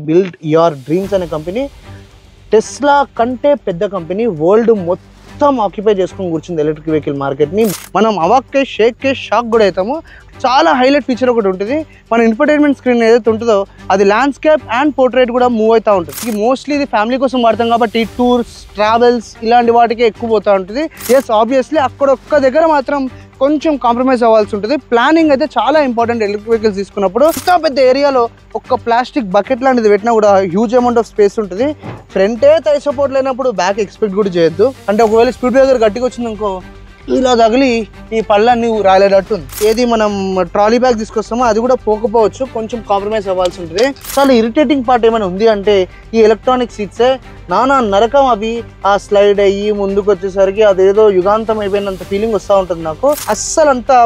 Build your dreams అనే company Tesla కంటే పెద్ద కంపెనీ వరల్డ్ మొత్తం ఆక్యుపై చేసుకొని కూర్చుంది ఎలక్ట్రిక్ వెహికల్ మార్కెట్ని. మనం అవాక్కే షేక్కే షాక్ కూడా అవుతాము. చాలా హైలైట్ ఫీచర్ ఒకటి ఉంటుంది. మన ఇన్ఫర్టైన్మెంట్ స్క్రీన్ ఏదైతే ఉంటుందో అది ల్యాండ్స్కేప్ అండ్ పోర్ట్రేట్ కూడా మూవ్ అవుతూ ఉంటుంది. ఇది మోస్ట్లీ ఇది ఫ్యామిలీ కోసం వాడతాం కాబట్టి టూర్స్, ట్రావెల్స్ ఇలాంటి వాటికి ఎక్కువ పోతూ ఉంటుంది. ఎస్, ఆబ్వియస్లీ అక్కడ ఒక్క దగ్గర మాత్రం కొంచెం కాంప్రమైజ్ అవ్వాల్సి ఉంటుంది. ప్లానింగ్ అయితే చాలా ఇంపార్టెంట్. ఎలక్ట్రిక్ వెహికల్స్ తీసుకున్నప్పుడు ఇంత పెద్ద ఏరియాలో ఒక్క ప్లాస్టిక్ బకెట్ లాంటిది పెట్టినా కూడా హ్యూజ్ అమౌంట్ ఆఫ్ స్పేస్ ఉంటుంది. ఫ్రంటే టై సపోర్ట్ లేనప్పుడు బ్యాక్ ఎక్స్పెక్ట్ కూడా చేయొద్దు. అంటే ఒకవేళ స్పీడ్ బ్రేకర్ గట్టిగా వచ్చిందనుకో ఇలా తగిలి ఈ పళ్ళన్నీ రాలేటట్టు ఉంది. ఏది మనం ట్రాలీ బ్యాగ్ తీసుకొస్తామో అది కూడా పోకపోవచ్చు, కొంచెం కాంప్రమైజ్ అవ్వాల్సి ఉంటుంది. చాలా ఇరిటేటింగ్ పార్ట్ ఏమైనా ఉంది అంటే ఈ ఎలక్ట్రానిక్ సీట్సే. నానా నరకం అవి. ఆ స్లైడ్ అయ్యి ముందుకు వచ్చేసరికి అదేదో యుగాంతం అయిపోయినంత ఫీలింగ్ వస్తూ ఉంటుంది నాకు. అస్సలు అంతా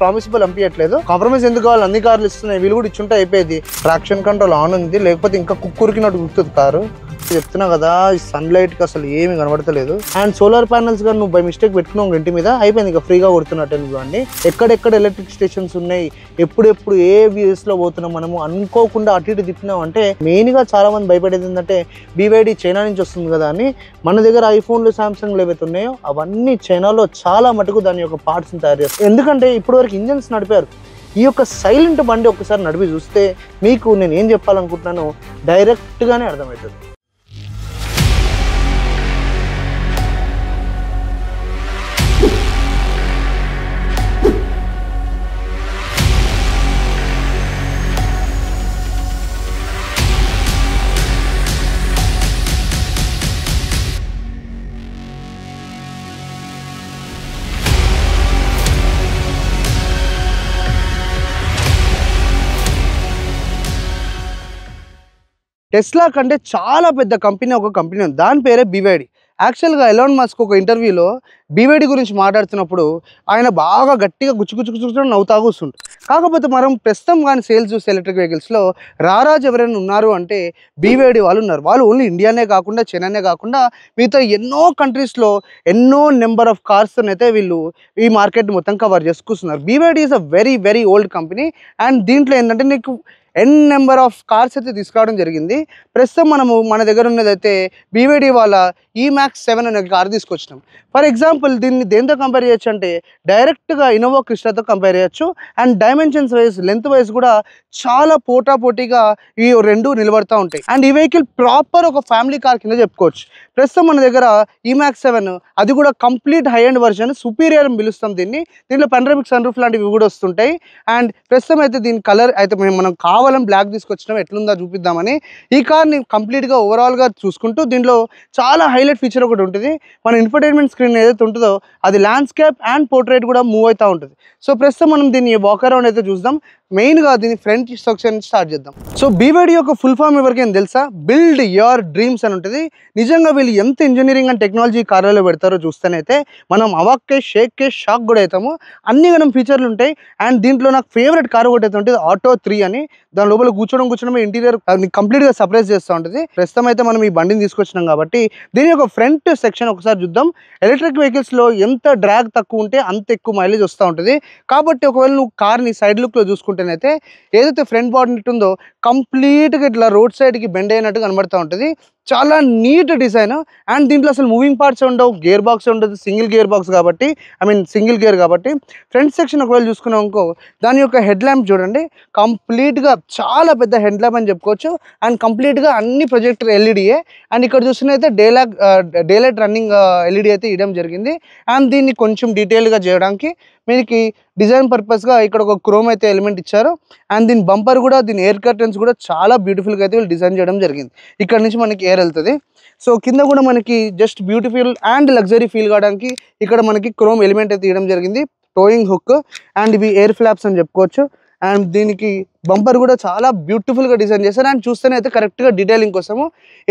ప్రామిసిబుల్ అనిపించట్లేదు. కాంప్రమైజ్ ఎందుకు కావాలి, అన్ని కార్లు ఇస్తున్నాయి, వీళ్ళు కూడా ఇచ్చుంటే అయిపోయేది. ట్రాక్షన్ కంట్రోల్ ఆన్ ఉంది, లేకపోతే ఇంకా కుక్కురికినట్టు గుర్తుంది కారు. చెప్తున్నా కదా, ఈ సన్లైట్కి అసలు ఏమి కనబడతలేదు. అండ్ సోలార్ ప్యానల్స్ గా నువ్వు బై మిస్టేక్ పెట్టుకున్నావు ఇంటి మీద, అయిపోయింది ఇక ఫ్రీగా కొడుతున్నట్టు నువ్వు అండి. ఎక్కడెక్కడ ఎలక్ట్రిక్ స్టేషన్స్ ఉన్నాయి, ఎప్పుడెప్పుడు ఏ వ్యూస్లో పోతున్నాం మనము అనుకోకుండా అటు ఇటు తిప్పినాం అంటే మెయిన్గా చాలా మంది భయపడేది ఏంటంటే BYD చైనా నుంచి వస్తుంది కదా అని. మన దగ్గర ఐఫోన్లు, శాంసంగ్లు ఏవైతే ఉన్నాయో అవన్నీ చైనాలో చాలా మటుకు దాని యొక్క పార్ట్స్ని తయారు చేస్తారు. ఎందుకంటే ఇప్పటి వరకు ఇంజన్స్ నడిపారు. ఈ యొక్క సైలెంట్ బండి ఒకసారి నడిపి చూస్తే మీకు నేను ఏం చెప్పాలనుకుంటున్నానో డైరెక్ట్గానే అర్థమవుతుంది. టెస్లా కంటే చాలా పెద్ద కంపెనీ ఒక కంపెనీ ఉంది, దాని పేరే BYD. యాక్చువల్గా ఎలాన్ మస్క్ ఒక ఇంటర్వ్యూలో BYD గురించి మాట్లాడుతున్నప్పుడు ఆయన బాగా గట్టిగా గుచ్చుగుచ్చుకుని నవ్వుతా కూర్చుంటారు. కాకపోతే మనం ప్రస్తుతం కానీ సేల్స్ చూస్తే ఎలక్ట్రిక్ వెహికల్స్లో రారాజు ఎవరైనా ఉన్నారు అంటే BYD వాళ్ళు ఉన్నారు. వాళ్ళు ఓన్లీ ఇండియానే కాకుండా చైనానే కాకుండా మిగతా ఎన్నో కంట్రీస్లో ఎన్నో నెంబర్ ఆఫ్ కార్స్తో అయితే వీళ్ళు ఈ మార్కెట్ మొత్తం కవర్ చేసుకుంటున్నారు. BYD is a very very old company. And దీంట్లో ఏంటంటే నీకు నెంబర్ ఆఫ్ కార్స్ అయితే తీసుకురావడం జరిగింది. ప్రస్తుతం మన దగ్గర ఉన్నదైతే BYD వాళ్ళ EMAX 7 అనే కార్ తీసుకొచ్చినాం. ఫర్ ఎగ్జాంపుల్ దీన్ని దేంతో కంపేర్ చేయొచ్చు అంటే డైరెక్ట్గా ఇన్నోవా క్రిస్టాతో కంపేర్ చేయొచ్చు. And dimensions wise, length wise కూడా చాలా పోటాపోటీగా ఈ రెండు నిలబడుతూ ఉంటాయి. అండ్ ఈ వెహికల్ ప్రాపర్ ఒక ఫ్యామిలీ కార్ కింద చెప్పుకోవచ్చు. ప్రస్తుతం మన దగ్గర EMAX 7 అది కూడా complete high end version, superior అని పిలుస్తాం దీన్ని. దీంట్లో పెనరమిక్ సన్ రూఫ్ లాంటివి కూడా వస్తుంటాయి. అండ్ ప్రస్తుతం అయితే దీని కలర్ అయితే మనం కావాలని బ్లాక్ తీసుకొచ్చినాం, ఎట్లుందో చూపిద్దామని. ఈ కార్ని కంప్లీట్గా ఓవరాల్గా చూసుకుంటూ దీంట్లో చాలా హైలైట్ ఫీచర్ ఒకటి ఉంటుంది. మన ఇన్ఫర్టైన్మెంట్ స్క్రీన్ ఏదైతే ఉంటుందో అది ల్యాండ్స్కేప్ అండ్ పోర్ట్రేట్ కూడా మూవ్ అవుతూ ఉంటుంది. సో ప్రస్తుతం మనం దీన్ని వాక్ అరౌండ్ అయితే చూద్దాం. మెయిన్గా దీని ఫ్రంట్ సెక్షన్ స్టార్ట్ చేద్దాం. సో BYD యొక్క ఫుల్ ఫామ్ ఎవరికైనా తెలుసా? బిల్డ్ యువర్ డ్రీమ్స్ అని ఉంటుంది. నిజంగా వీళ్ళు ఎంత ఇంజనీరింగ్ అండ్ టెక్నాలజీ కార్లలో పెడతారో చూస్తేనైతే మనం అవాక్కే షేక్కే షాక్ కూడా అవుతాము. అన్ని గణం ఫీచర్లు ఉంటాయి. అండ్ దీంట్లో నాకు ఫేవరెట్ కార్ ఒకటి అయితే ఉంటుంది, ఆటో 3 అని. దాని లోపల కూర్చోవడం ఇంటీరియర్ కంప్లీట్గా సర్ప్రైజ్ చేస్తూ ఉంటుంది. ప్రస్తుతం అయితే మనం ఈ బండిని తీసుకొచ్చినాం కాబట్టి దీని యొక్క ఫ్రంట్ సెక్షన్ ఒకసారి చూద్దాం. ఎలక్ట్రిక్ వెహికల్స్లో ఎంత డ్రాగ్ తక్కువ ఉంటే అంత ఎక్కువ మైలేజ్ వస్తూ ఉంటుంది. కాబట్టి ఒకవేళ నువ్వు కార్ని సైడ్ లుక్లో చూసుకుంటేనైతే ఏదైతే ఫ్రంట్ బాడీ ఉందో కంప్లీట్గా ఇట్లా రోడ్ సైడ్కి బెండ్ అయినట్టు కనబడుతూ ఉంటుంది. చాలా నీట్ డిజైన్. అండ్ దీంట్లో అసలు మూవింగ్ పార్ట్స్ ఉండవు, గేర్ బాక్స్ ఉండదు, సింగిల్ గేర్ బాక్స్ కాబట్టి సింగిల్ గేర్ కాబట్టి. ఫ్రంట్ సెక్షన్ ఒకవేళ చూసుకున్నాం అనుకో దాని యొక్క హెడ్ ల్యాంప్ చూడండి, కంప్లీట్గా చాలా పెద్ద హెడ్ ల్యాంప్ అని చెప్పుకోవచ్చు. అండ్ కంప్లీట్గా అన్ని ప్రొజెక్టర్ ఎల్ఈడియే. అండ్ ఇక్కడ చూస్తున్నైతే డే లైట్ రన్నింగ్ ఎల్ఈడి అయితే ఇవ్వడం జరిగింది. అండ్ దీన్ని కొంచెం డీటెయిల్గా చేయడానికి మీకు డిజైన్ పర్పస్గా ఇక్కడ ఒక క్రోమ్ అయితే ఎలిమెంట్ ఇచ్చారు. అండ్ దీని బంపర్ కూడా, దీని ఎయిర్ కర్టన్స్ కూడా చాలా బ్యూటిఫుల్గా అయితే వీళ్ళు డిజైన్ చేయడం జరిగింది. ఇక్కడ నుంచి మనకి ఎయిర్ వెళ్తుంది. సో కింద కూడా మనకి just beautiful and luxury feel కావడానికి ఇక్కడ మనకి క్రోమ్ ఎలిమెంట్ అయితే ఇవ్వడం జరిగింది, టోయింగ్ హుక్. అండ్ ఇవి ఎయిర్ ఫ్లాప్స్ అని చెప్పుకోవచ్చు. అండ్ దీనికి బంపర్ కూడా చాలా బ్యూటిఫుల్గా డిజైన్ చేశారు. అండ్ చూస్తేనే అయితే కరెక్ట్గా డీటెయిలింగ్ కోసము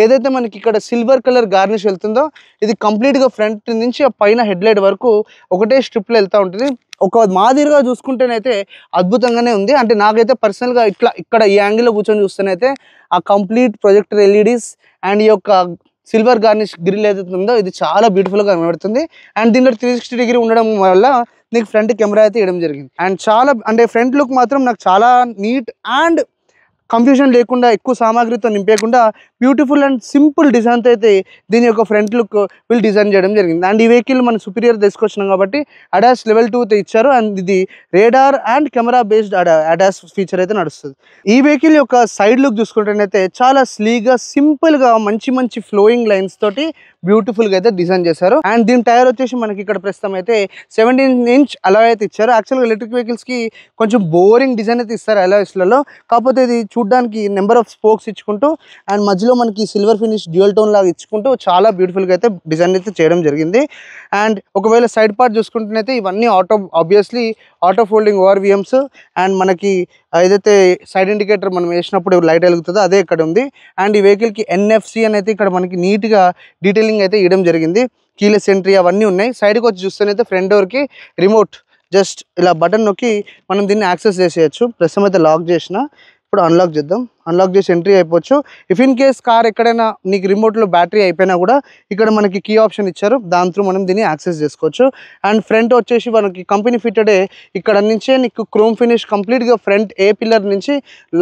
ఏదైతే మనకి ఇక్కడ సిల్వర్ కలర్ గార్నిష్ వెళ్తుందో ఇది కంప్లీట్గా ఫ్రంట్ నుంచి ఆ పైన హెడ్లైట్ వరకు ఒకటే స్ట్రిప్లో వెళ్తూ ఉంటుంది. ఒక మాదిరిగా చూసుకుంటేనైతే అద్భుతంగానే ఉంది. అంటే నాకైతే పర్సనల్గా ఇక్కడ ఈ యాంగిల్లో కూర్చొని చూస్తేనైతే ఆ కంప్లీట్ ప్రొజెక్టర్ ఎల్ఈడీస్ అండ్ ఈ యొక్క సిల్వర్ గార్నిష్ గ్రిల్ ఏదైతే ఉందో ఇది చాలా బ్యూటిఫుల్గా కనబడుతుంది. అండ్ దీంట్లో 360 డిగ్రీ ఉండడం వల్ల నీకు ఫ్రంట్ కెమెరా అయితే ఇవ్వడం జరిగింది. అండ్ చాలా అంటే ఫ్రంట్ లుక్ మాత్రం నాకు చాలా నీట్ అండ్ కన్ఫ్యూజన్ లేకుండా ఎక్కువ సామాగ్రితో నింపేయకుండా బ్యూటిఫుల్ అండ్ సింపుల్ డిజైన్తో అయితే దీని యొక్క ఫ్రంట్ లుక్ వీళ్ళు డిజైన్ చేయడం జరిగింది. అండ్ ఈ వెహికల్ మన సుపీరియర్ తీసుకొచ్చినాం కాబట్టి అడాస్ లెవెల్ 2 అయితే ఇచ్చారు. అండ్ ఇది radar and camera based ADAS feature అయితే నడుస్తుంది. ఈ వెహికల్ యొక్క సైడ్ లుక్ చూసుకుంటేనైతే చాలా స్లీగా సింపుల్గా మంచి మంచి ఫ్లోయింగ్ లైన్స్ తోటి బ్యూటిఫుల్గా అయితే డిజైన్ చేశారు. అండ్ దీని టైర్ వచ్చేసి మనకి ఇక్కడ ప్రస్తుతం అయితే 17 ఇంచ్ అలాయ్ అయితే ఇచ్చారు. యాక్చువల్గా ఎలక్ట్రిక్ వెహికల్స్కి కొంచెం బోరింగ్ డిజైన్ అయితే ఇస్తారు అలాయ్స్లలో, కాకపోతే ఇది చూడడానికి నెంబర్ ఆఫ్ స్పోక్స్ ఇచ్చుకుంటూ అండ్ మధ్యలో మనకి సిల్వర్ ఫినిష్ డ్యూయల్ టోన్ లాగా ఇచ్చుకుంటూ చాలా బ్యూటిఫుల్గా అయితే డిజైన్ అయితే చేయడం జరిగింది. అండ్ ఒకవేళ సైడ్ పార్ట్ చూసుకుంటేనైతే ఇవన్నీ obviously auto folding ORVMs. And మనకి ఏదైతే సైడ్ ఇండికేటర్ మనం వేసినప్పుడు లైట్ వెలుగుతుందో అదే ఇక్కడ ఉంది. అండ్ ఈ వెహికల్కి NFC అని అయితే ఇక్కడ మనకి నీట్గా డీటెయిలింగ్ అయితే ఇవ్వడం జరిగింది. కీలెస్ ఎంట్రీ అవన్నీ ఉన్నాయి. సైడ్కి వచ్చి చూస్తేనైతే ఫ్రంట్ డోర్కి రిమోట్ జస్ట్ ఇలా బటన్ నొక్కి మనం దీన్ని యాక్సెస్ చేసేయచ్చు. ప్రస్తుతం అయితే లాక్ చేసిన, ఇప్పుడు అన్లాక్ చేద్దాం. అన్లాక్ చేసి ఎంట్రీ అయిపోవచ్చు. ఇఫ్ ఇన్ కేస్ కార్ ఎక్కడైనా నీకు రిమోట్లో బ్యాటరీ అయిపోయినా కూడా ఇక్కడ మనకి కీ ఆప్షన్ ఇచ్చారు, దాని త్రూ మనం దీన్ని యాక్సెస్ చేసుకోవచ్చు. అండ్ ఫ్రంట్ వచ్చేసి మనకి కంపెనీ ఫిట్టెడే ఇక్కడ నుంచే నీకు క్రోమ్ ఫినిష్ కంప్లీట్గా ఫ్రంట్ ఏ పిల్లర్ నుంచి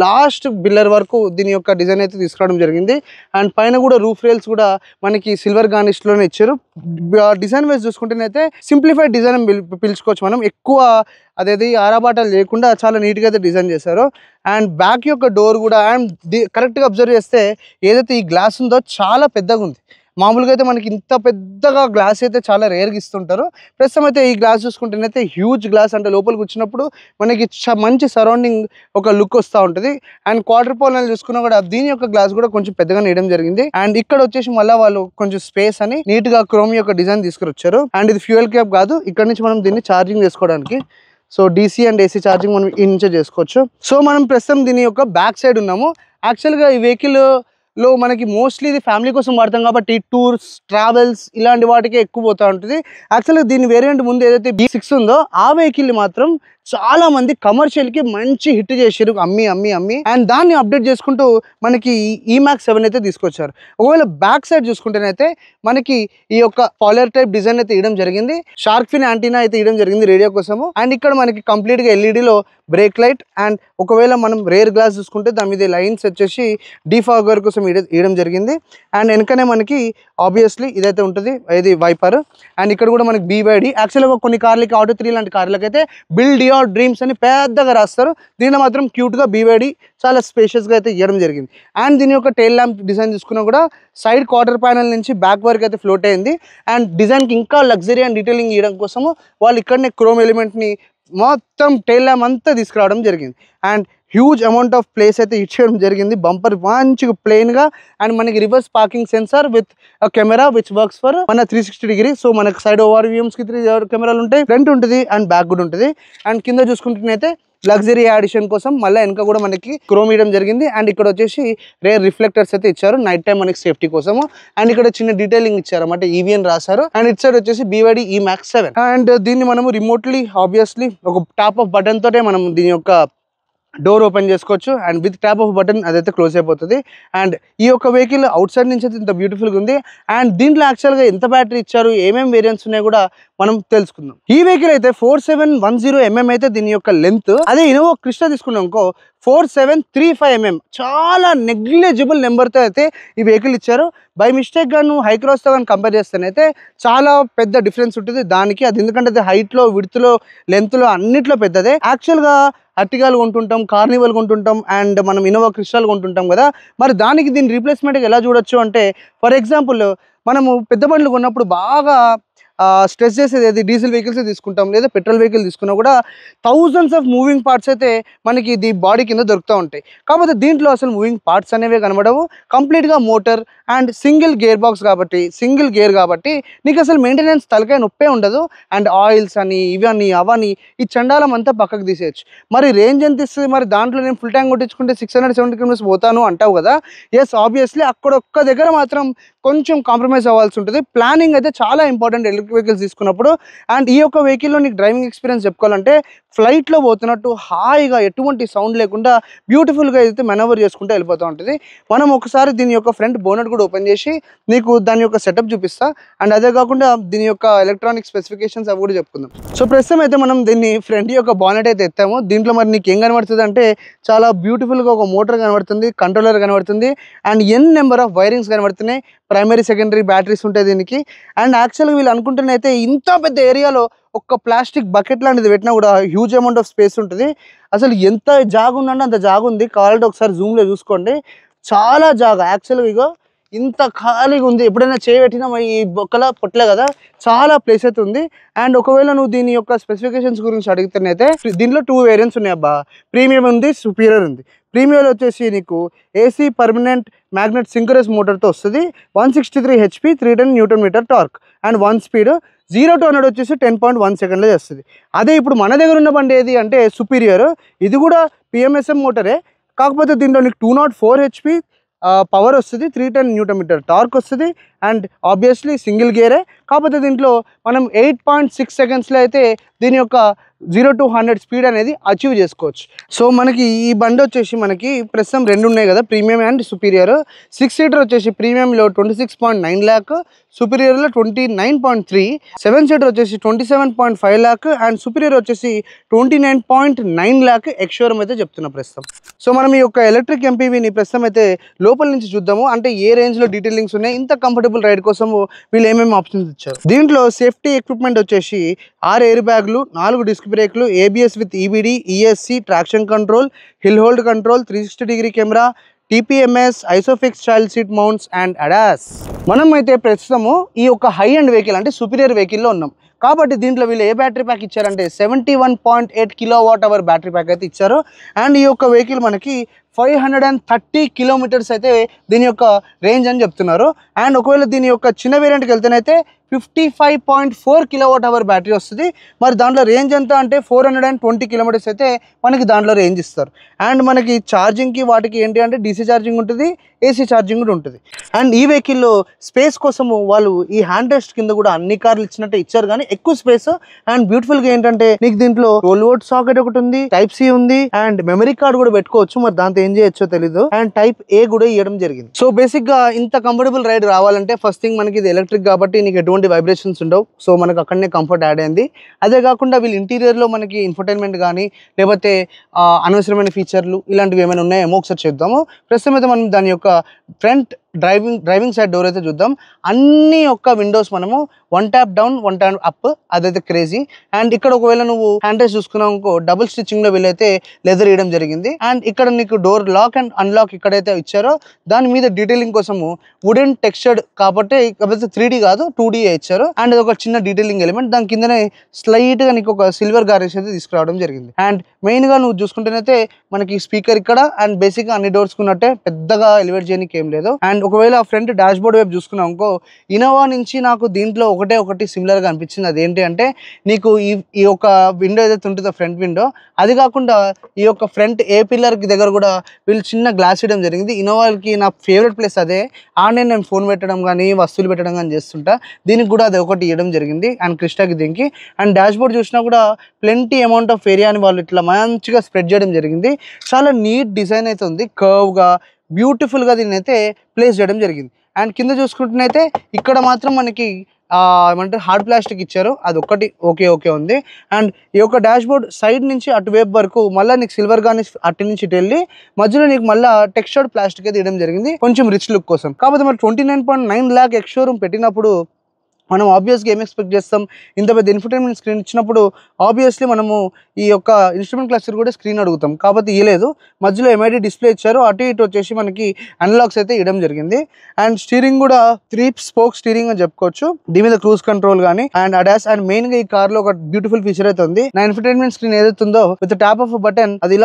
లాస్ట్ పిల్లర్ వరకు దీని యొక్క డిజైన్ అయితే తీసుకురావడం జరిగింది. అండ్ పైన కూడా రూఫ్ రేల్స్ కూడా మనకి సిల్వర్ గార్నిష్లోనే ఇచ్చారు. డిజైన్ వైజ్ చూసుకుంటేనైతే సింప్లిఫైడ్ డిజైన్ పిలుచుకోవచ్చు మనం. ఎక్కువ అదేది ఆరాబాటాలు లేకుండా చాలా నీట్గా అయితే డిజైన్ చేశారు. అండ్ బ్యాక్ యొక్క డోర్ కూడా అండ్ కరెక్ట్గా అబ్జర్వ్ చేస్తే ఏదైతే ఈ గ్లాస్ ఉందో చాలా పెద్దగా ఉంది. మామూలుగా అయితే మనకి ఇంత పెద్దగా గ్లాస్ అయితే చాలా రేర్గా ఇస్తుంటారు. ప్రస్తుతం అయితే ఈ గ్లాస్ చూసుకుంటేనైతే హ్యూజ్ గ్లాస్, అంటే లోపలికి వచ్చినప్పుడు మనకి మంచి సరౌండింగ్ ఒక లుక్ వస్తూ ఉంటుంది. అండ్ క్వార్టర్ పానల్ చూసుకున్నా కూడా దీని యొక్క గ్లాస్ కూడా కొంచెం పెద్దగా నేయడం జరిగింది. అండ్ ఇక్కడ వచ్చేసి మళ్ళీ వాళ్ళు కొంచెం స్పేస్ అని నీట్గా క్రోమ్ యొక్క డిజైన్ తీసుకొచ్చారు. అండ్ ఇది ఫ్యూయల్ క్యాప్ కాదు, ఇక్కడ నుంచి మనం దీన్ని ఛార్జింగ్ చేసుకోవడానికి. So DC and AC charging మనం ఈ నుంచే చేసుకోవచ్చు. సో మనం ప్రస్తుతం దీని యొక్క బ్యాక్ సైడ్ ఉన్నాము. యాక్చువల్గా ఈ వెహికల్లో మనకి మోస్ట్లీ ఇది ఫ్యామిలీ కోసం వాడతాం కాబట్టి టూర్స్, ట్రావెల్స్ ఇలాంటి వాటికే ఎక్కువ పోతూ ఉంటుంది. యాక్చువల్గా దీని వేరియంట్ ముందు ఏదైతే B6 ఉందో ఆ వెహికల్ మాత్రం చాలా మంది కమర్షియల్కి మంచి హిట్ చేశారు, అమ్మి. అండ్ దాన్ని అప్డేట్ చేసుకుంటూ మనకి EMAX 7 అయితే తీసుకొచ్చారు. ఒకవేళ బ్యాక్ సైడ్ చూసుకుంటేనైతే మనకి ఈ యొక్క పాలర్ టైప్ డిజైన్ అయితే ఇవ్వడం జరిగింది. షార్క్ ఫిన్ యాంటీనా అయితే ఇవ్వడం జరిగింది రేడియో కోసము. అండ్ ఇక్కడ మనకి కంప్లీట్గా LEDలో బ్రేక్ లైట్. అండ్ ఒకవేళ మనం రేర్ గ్లాస్ చూసుకుంటే దాని మీద లైన్స్ వచ్చేసి డీఫాగర్ కోసం ఇవ్వడం జరిగింది. అండ్ వెనకనే మనకి ఆబ్వియస్లీ ఇదైతే ఉంటుంది, ఇది వైపర్. అండ్ ఇక్కడ కూడా మనకి BYD. యాక్చువల్గా కొన్ని కార్లకి ఆటో 3 లాంటి కార్లకి అయితే బిల్డ్ యువర్ డ్రీమ్స్ అని పెద్దగా రాస్తారు. దీనిలో మాత్రం క్యూట్గా BYD చాలా స్పేషియస్గా అయితే ఇవ్వడం జరిగింది. అండ్ దీని యొక్క టైల్ ల్యాంప్ డిజైన్ చూసుకున్నా కూడా సైడ్ క్వార్టర్ ప్యానల్ నుంచి బ్యాక్ వరకు అయితే ఫ్లోట్ అయింది. అండ్ డిజైన్కి ఇంకా లగ్జరీ అండ్ డీటెయిలింగ్ ఇవ్వడం కోసము వాళ్ళు ఇక్కడనే క్రోమ్ ఎలిమెంట్ని మొత్తం టైల్ ల్యాంప్ అంతా తీసుకురావడం జరిగింది. And huge amount of place అయితే ఇచ్చేయడం జరిగింది. బంపర్ మంచిగా ప్లెయిన్గా. అండ్ మనకి reverse parking censor with camera which works for మన 360 డిగ్రీ. సో మనకి సైడ్ ఓఆర్విఎమ్స్కి 3 కెమెరాలు ఉంటాయి, ఫ్రంట్ ఉంటుంది అండ్ బ్యాక్ కూడా ఉంటుంది. అండ్ కింద చూసుకుంటున్నైతే లగ్జరీ యాడిషన్ కోసం మళ్ళీ వెనక కూడా మనకి క్రోమ్ ఇవ్వడం జరిగింది. అండ్ ఇక్కడ వచ్చేసి రేర్ రిఫ్లెక్టర్స్ అయితే ఇచ్చారు నైట్ టైం మనకి సేఫ్టీ కోసము. అండ్ ఇక్కడ చిన్న డీటెయిలింగ్ ఇచ్చారు అన్నమాట, EV అని రాశారు. అండ్ ఇట్ సైడ్ వచ్చేసి BYD EMAX 7. అండ్ దీన్ని మనము రిమోట్లీ ఆబ్వియస్లీ ఒక ట్యాప్ ఆఫ్ బటన్ తోటే మనం దీని యొక్క డోర్ ఓపెన్ చేసుకోవచ్చు. And with tap of button అదైతే క్లోజ్ అయిపోతుంది. అండ్ ఈ యొక్క వెహికల్ అవుట్ సైడ్ నుంచి అయితే ఇంత బ్యూటిఫుల్గా ఉంది. అండ్ దీంట్లో యాక్చువల్గా ఎంత బ్యాటరీ ఇచ్చారు, ఏమేమి వేరియంట్స్ ఉన్నాయి కూడా మనం తెలుసుకుందాం. ఈ వెహికల్ అయితే 4710 mm అయితే దీని యొక్క లెంత్. అదే ఇన్నోవా క్రిస్టా తీసుకున్నాం ఇంకో 4735 mm, చాలా నెగ్లిజిబుల్ నెంబర్తో అయితే ఈ వెహికల్ ఇచ్చారు. బై మిస్టేక్ గా నువ్వు హై క్రాస్తో కానీ కంపేర్ చేస్తేనైతే చాలా పెద్ద డిఫరెన్స్ ఉంటుంది దానికి. అది ఎందుకంటే అది హైట్లో, విడ్త్లో, లెంత్లో అన్నిట్లో పెద్దదే. యాక్చువల్గా అర్టిగాలు కొంటుంటాం, కార్నివల్ కొంటుంటాం, అండ్ మనం ఇన్నోవా క్రిస్టాల్ కొంటుంటాం కదా. మరి దానికి దీని రీప్లేస్మెంట్గా ఎలా చూడొచ్చు అంటే, ఫర్ ఎగ్జాంపుల్ మనము పెద్ద బండ్లు కొన్నప్పుడు బాగా స్ట్రెస్ చేసేది ఏది డీజిల్ వెహికల్స్ తీసుకుంటాం, లేదా పెట్రోల్ వెహికల్ తీసుకున్నా కూడా థౌజండ్స్ ఆఫ్ మూవింగ్ పార్ట్స్ అయితే మనకి ఇది బాడీ కింద దొరుకుతూ ఉంటాయి. కాకపోతే దీంట్లో అసలు మూవింగ్ పార్ట్స్ అనేవి కనబడవు. కంప్లీట్గా motor and single gear box కాబట్టి, సింగిల్ గేర్ కాబట్టి నీకు అసలు మెయింటెనెన్స్ తలకాయ నొప్పే ఉండదు. అండ్ ఆయిల్స్ అని ఇవని అవని ఈ చండాలం అంతా పక్కకు తీసేయచ్చు. మరి రేంజ్ ఎంత ఇస్తుంది, మరి దాంట్లో నేను ఫుల్ ట్యాంక్ కొట్టించుకుంటే 670 km పోతాను అంటావు కదా. ఎస్, ఆబ్వియస్లీ అక్కడ ఒక్క దగ్గర మాత్రం కొంచెం కాంప్రమైజ్ అవ్వాల్సి ఉంటుంది. ప్లానింగ్ అయితే చాలా ఇంపార్టెంట్ ఎలక్ట్రిక్ వెహికల్స్ తీసుకున్నప్పుడు. అండ్ ఈ యొక్క వెహికల్లో నీకు డ్రైవింగ్ ఎక్స్పీరియన్స్ చెప్పుకోవాలంటే ఫ్లైట్లో పోతున్నట్టు హాయిగా ఎటువంటి సౌండ్ లేకుండా బ్యూటిఫుల్గా అయితే మెనవర్ చేసుకుంటూ వెళ్ళిపోతూ ఉంటుంది. మనం ఒకసారి దీని యొక్క ఫ్రంట్ బోనెట్ కూడా ఓపెన్ చేసి నీకు దాని యొక్క సెటప్ చూపిస్తా. అండ్ అదే కాకుండా దీని యొక్క ఎలక్ట్రానిక్ స్పెసిఫికేషన్స్ అవి కూడా చెప్పుకుందాం. సో ప్రస్తుతం అయితే మనం దీన్ని ఫ్రంట్ యొక్క బానెట్ అయితే ఎత్తాము. దీంట్లో మరి నీకు ఏం కనబడుతుంది అంటే చాలా బ్యూటిఫుల్గా ఒక మోటార్ కనబడుతుంది, కంట్రోలర్ కనబడుతుంది, and N number of wirings కనబడుతున్నాయి. ప్రైమరీ సెకండరీ బ్యాటరీస్ ఉంటాయి దీనికి. అండ్ యాక్చువల్గా వీళ్ళు అనుకుంటున్నైతే ఇంత పెద్ద ఏరియాలో ఒక్క ప్లాస్టిక్ బకెట్ లాంటిది పెట్టినా కూడా హ్యూజ్ అమౌంట్ ఆఫ్ స్పేస్ ఉంటుంది. అసలు ఎంత జాగా ఉందంటే అంత జాగా ఉంది. కావాలంటే ఒకసారి జూమ్లో చూసుకోండి, చాలా జాగా. యాక్చువల్గా ఇగో ఇంత ఖాళీగా ఉంది. ఎప్పుడైనా చేయబెట్టినా ఈ బొక్కల పొట్లే కదా, చాలా ప్లేస్ అయితే ఉంది. అండ్ ఒకవేళ నువ్వు దీని యొక్క స్పెసిఫికేషన్స్ గురించి అడిగితేనైతే దీంట్లో 2 వేరియంట్స్ ఉన్నాయి అబ్బా. ప్రీమియం ఉంది, సుపీరియర్ ఉంది. ప్రీమియంలో వచ్చేసి నీకు ఏసీ పర్మనెంట్ మ్యాగ్నెట్ సింక్రనస్ మోటార్తో వస్తుంది. 163 HP 310 Nm torque and 1 speed. 0 to 100 వచ్చేసి 10.1 సెకండ్లో చేస్తుంది. అదే ఇప్పుడు మన దగ్గర ఉన్న బండి ఏది అంటే సుపీరియర్. ఇది కూడా PMSM మోటరే, కాకపోతే దీంట్లో నీకు 204 HP పవర్ వస్తుంది, 310 Nm టార్క్ వస్తుంది. అండ్ ఆబ్వియస్లీ సింగిల్ గేరే, కాకపోతే దీంట్లో మనం 8.6 సెకండ్స్లో అయితే దీని యొక్క 0 to 100 స్పీడ్ అనేది అచీవ్ చేసుకోవచ్చు. సో మనకి ఈ బండి వచ్చేసి మనకి ప్రస్తుతం 2 ఉన్నాయి కదా, ప్రీమియం అండ్ సుపీరియర్. 6 సీటర్ వచ్చేసి ప్రీమియంలో 26.9 lakh, సుపీరియర్లో 29.3. 7 సీటర్ వచ్చేసి 27.5 lakh అండ్ సుపీరియర్ వచ్చేసి 29.9 lakh ఎక్స్షోరూమ్ అయితే చెప్తున్నా ప్రస్తుతం. సో మనం ఈ యొక్క ఎలక్ట్రిక్ MPVని ప్రస్తుతం అయితే లోపల నుంచి చూద్దాము, అంటే ఏ రేంజ్లో డీటెయిలింగ్స్ ఉన్నాయి, ఇంత కంఫర్టబుల్ రైడ్ కోసము వీళ్ళు ఏమేమి ఆప్షన్స్ ఇచ్చారు. దీంట్లో సేఫ్టీ ఎక్విప్మెంట్ వచ్చేసి 6 ఎయిర్ బ్యాగ్లు, 4 డిస్క్ బ్రేక్లు, ABS with EBD, ESC, traction control, hill hold control, 360-degree camera, TPMS, Isofix child seat mounts and ADAS. మనం అయితే ప్రస్తుతము ఈ యొక్క హై అండ్ వెహికల్ అంటే సుపీరియర్ వెహికల్లో ఉన్నాం. కాబట్టి దీంట్లో వీళ్ళు ఏ బ్యాటరీ ప్యాక్ ఇచ్చారంటే 71.8 kWh బ్యాటరీ ప్యాక్ అయితే ఇచ్చారు. అండ్ ఈ యొక్క వెహికల్ మనకి 530 kilometers అయితే దీని యొక్క రేంజ్ అని చెప్తున్నారు. అండ్ ఒకవేళ దీని యొక్క చిన్న వేరియంట్కి వెళ్తేనైతే 55.4 kWh బ్యాటరీ వస్తుంది. మరి దాంట్లో రేంజ్ ఎంత అంటే 420 kilometers అయితే మనకి దాంట్లో రేంజ్ ఇస్తారు. అండ్ మనకి ఛార్జింగ్కి వాటికి ఏంటి అంటే DC ఛార్జింగ్ ఉంటుంది, AC ఛార్జింగ్ కూడా ఉంటుంది. అండ్ ఈ వెహికల్లో స్పేస్ కోసము వాళ్ళు ఈ హ్యాండ్ రెస్ట్ కింద కూడా అన్ని కార్లు ఇచ్చినట్టే ఇచ్చారు, కానీ ఎక్కువ స్పేస్. అండ్ బ్యూటిఫుల్గా ఏంటంటే నీకు దీంట్లో 12V సాకెట్ ఒకటి ఉంది, Type C ఉంది, అండ్ మెమరీ కార్డ్ కూడా పెట్టుకోవచ్చు. మరి దాంతో ఏం చేయొచ్చో తెలీదు. అండ్ Type A కూడా ఇవ్వడం జరిగింది. సో బేసిక్ గా ఇంత కంఫర్టబుల్ రైడ్ రావాలంటే ఫస్ట్ థింగ్ మనకి ఇది ఎలక్ట్రిక్ కాబట్టి నీకు ఎటువంటి వైబ్రేషన్స్ ఉండవు. సో మనకు అక్కడనే కంఫర్ట్ యాడ్ అయింది. అదే కాకుండా వీళ్ళు ఇంటీరియర్ లో మనకి ఇన్ఫర్టైన్మెంట్ కానీ లేకపోతే అనవసరమైన ఫీచర్లు ఇలాంటివి ఏమైనా ఉన్నాయేమో ఒకసారి చూద్దాము. ప్రస్తుతం అయితే మనం దాని యొక్క ఫ్రంట్ డ్రైవింగ్ సైడ్ డోర్ అయితే చూద్దాం. అన్ని యొక్క విండోస్ మనము 1 tap డౌన్ 1 tap అప్, అదైతే క్రేజీ. అండ్ ఇక్కడ ఒకవేళ నువ్వు హ్యాండ్ రైస్ చూసుకున్నావు అనుకో, డబుల్ స్టిచ్చింగ్ లో వీళ్ళైతే లెదర్ వేయడం జరిగింది. అండ్ ఇక్కడ నీకు డోర్ లాక్ అండ్ అన్లాక్ ఇక్కడైతే ఇచ్చారో దాని మీద డీటెయిలింగ్ కోసము వుడెన్ టెక్స్చర్డ్ కాబట్టి 3D కాదు 2D ఇచ్చారు. అండ్ అది ఒక చిన్న డీటెయిలింగ్ ఎలిమెంట్. దాని కిందనే స్లైట్ గా నీకు ఒక సిల్వర్ గార్నిష్ అయితే తీసుకురావడం జరిగింది. అండ్ మెయిన్ గా నువ్వు చూసుకుంటేనైతే మనకి స్పీకర్ ఇక్కడ, అండ్ బేసిక్ గా అన్ని డోర్స్ కున్నట్టే పెద్దగా ఎలివేట్ చేయడానికి ఏం లేదు. అండ్ ఒకవేళ ఫ్రంట్ డాష్ బోర్డ్ వైపు చూసుకున్నాం అనుకో, ఇనోవా నుంచి నాకు దీంట్లో ఒకటి సిమిలర్ గా అనిపించింది. అదేంటి అంటే నీకు ఈ యొక్క విండో ఏదైతే ఉంటుందో ఫ్రంట్ విండో, అది కాకుండా ఈ యొక్క ఫ్రంట్ ఏ పిల్లర్ కి దగ్గర కూడా వీళ్ళు చిన్న గ్లాస్ ఇవ్వడం జరిగింది. ఇనోవాకి నా ఫేవరెట్ ప్లేస్ అదే. ఆన్లైన్ నేను ఫోన్ పెట్టడం కానీ వస్తువులు పెట్టడం కానీ చేస్తుంటా, దీనికి కూడా అది ఒకటి ఇవ్వడం జరిగింది. అండ్ క్రిస్టాకి దీనికి. అండ్ డాష్ బోర్డ్ చూసినా కూడా ప్లెంటీ అమౌంట్ ఆఫ్ ఏరియాని వాళ్ళు ఇట్లా మంచిగా స్ప్రెడ్ చేయడం జరిగింది. చాలా నీట్ డిజైన్ అయితే ఉంది, కర్వ్ గా బ్యూటిఫుల్గా దీన్ని అయితే ప్లేస్ చేయడం జరిగింది. అండ్ కింద చూసుకుంటున్నైతే ఇక్కడ మాత్రం మనకి ఏమంటారు హార్డ్ ప్లాస్టిక్ ఇచ్చారు, అది ఒక్కటి ఓకే ఉంది. అండ్ ఈ యొక్క డాష్ బోర్డ్ సైడ్ నుంచి అటువైపు వరకు మళ్ళీ నీకు సిల్వర్ గాని అటు నుంచి ఇటు వెళ్ళి మధ్యలో నీకు మళ్ళీ టెక్స్చర్డ్ ప్లాస్టిక్ అయితే ఇవ్వడం జరిగింది, కొంచెం రిచ్ లుక్ కోసం. కాకపోతే మరి 29.9 lakh ఎక్స్ షోరూమ్ పెట్టినప్పుడు మనం ఆబ్వియస్గా ఏం ఎక్స్పెక్ట్ చేస్తాం, ఇంత పెద్ద ఇన్ఫర్టైన్మెంట్ స్క్రీన్ ఇచ్చినప్పుడు ఆబ్వియస్లీ మనము ఈ యొక్క ఇన్స్ట్రుమెంట్ క్లస్టర్ కూడా స్క్రీన్ అడుగుతాం. కాబట్టి ఇవ్వలేదు, మధ్యలో MID డిస్ప్లే ఇచ్చారు. అటు ఇటు వచ్చేసి మనకి అన్లాక్స్ అయితే ఇవ్వడం జరిగింది. అండ్ స్టీరింగ్ కూడా 3 స్పోక్ స్టీరింగ్ అని చెప్పుకోవచ్చు. దీని మీద క్రూజ్ కంట్రోల్ కానీ అండ్ ADAS. అండ్ మెయిన్ గా ఈ కార్ లో ఒక బ్యూటిఫుల్ ఫీచర్ అయితే ఉంది. నా ఇన్ఫర్టైన్మెంట్ స్క్రీన్ ఏదైతే ఉందో విత్ ట్యాప్ ఆఫ్ బటన్ అది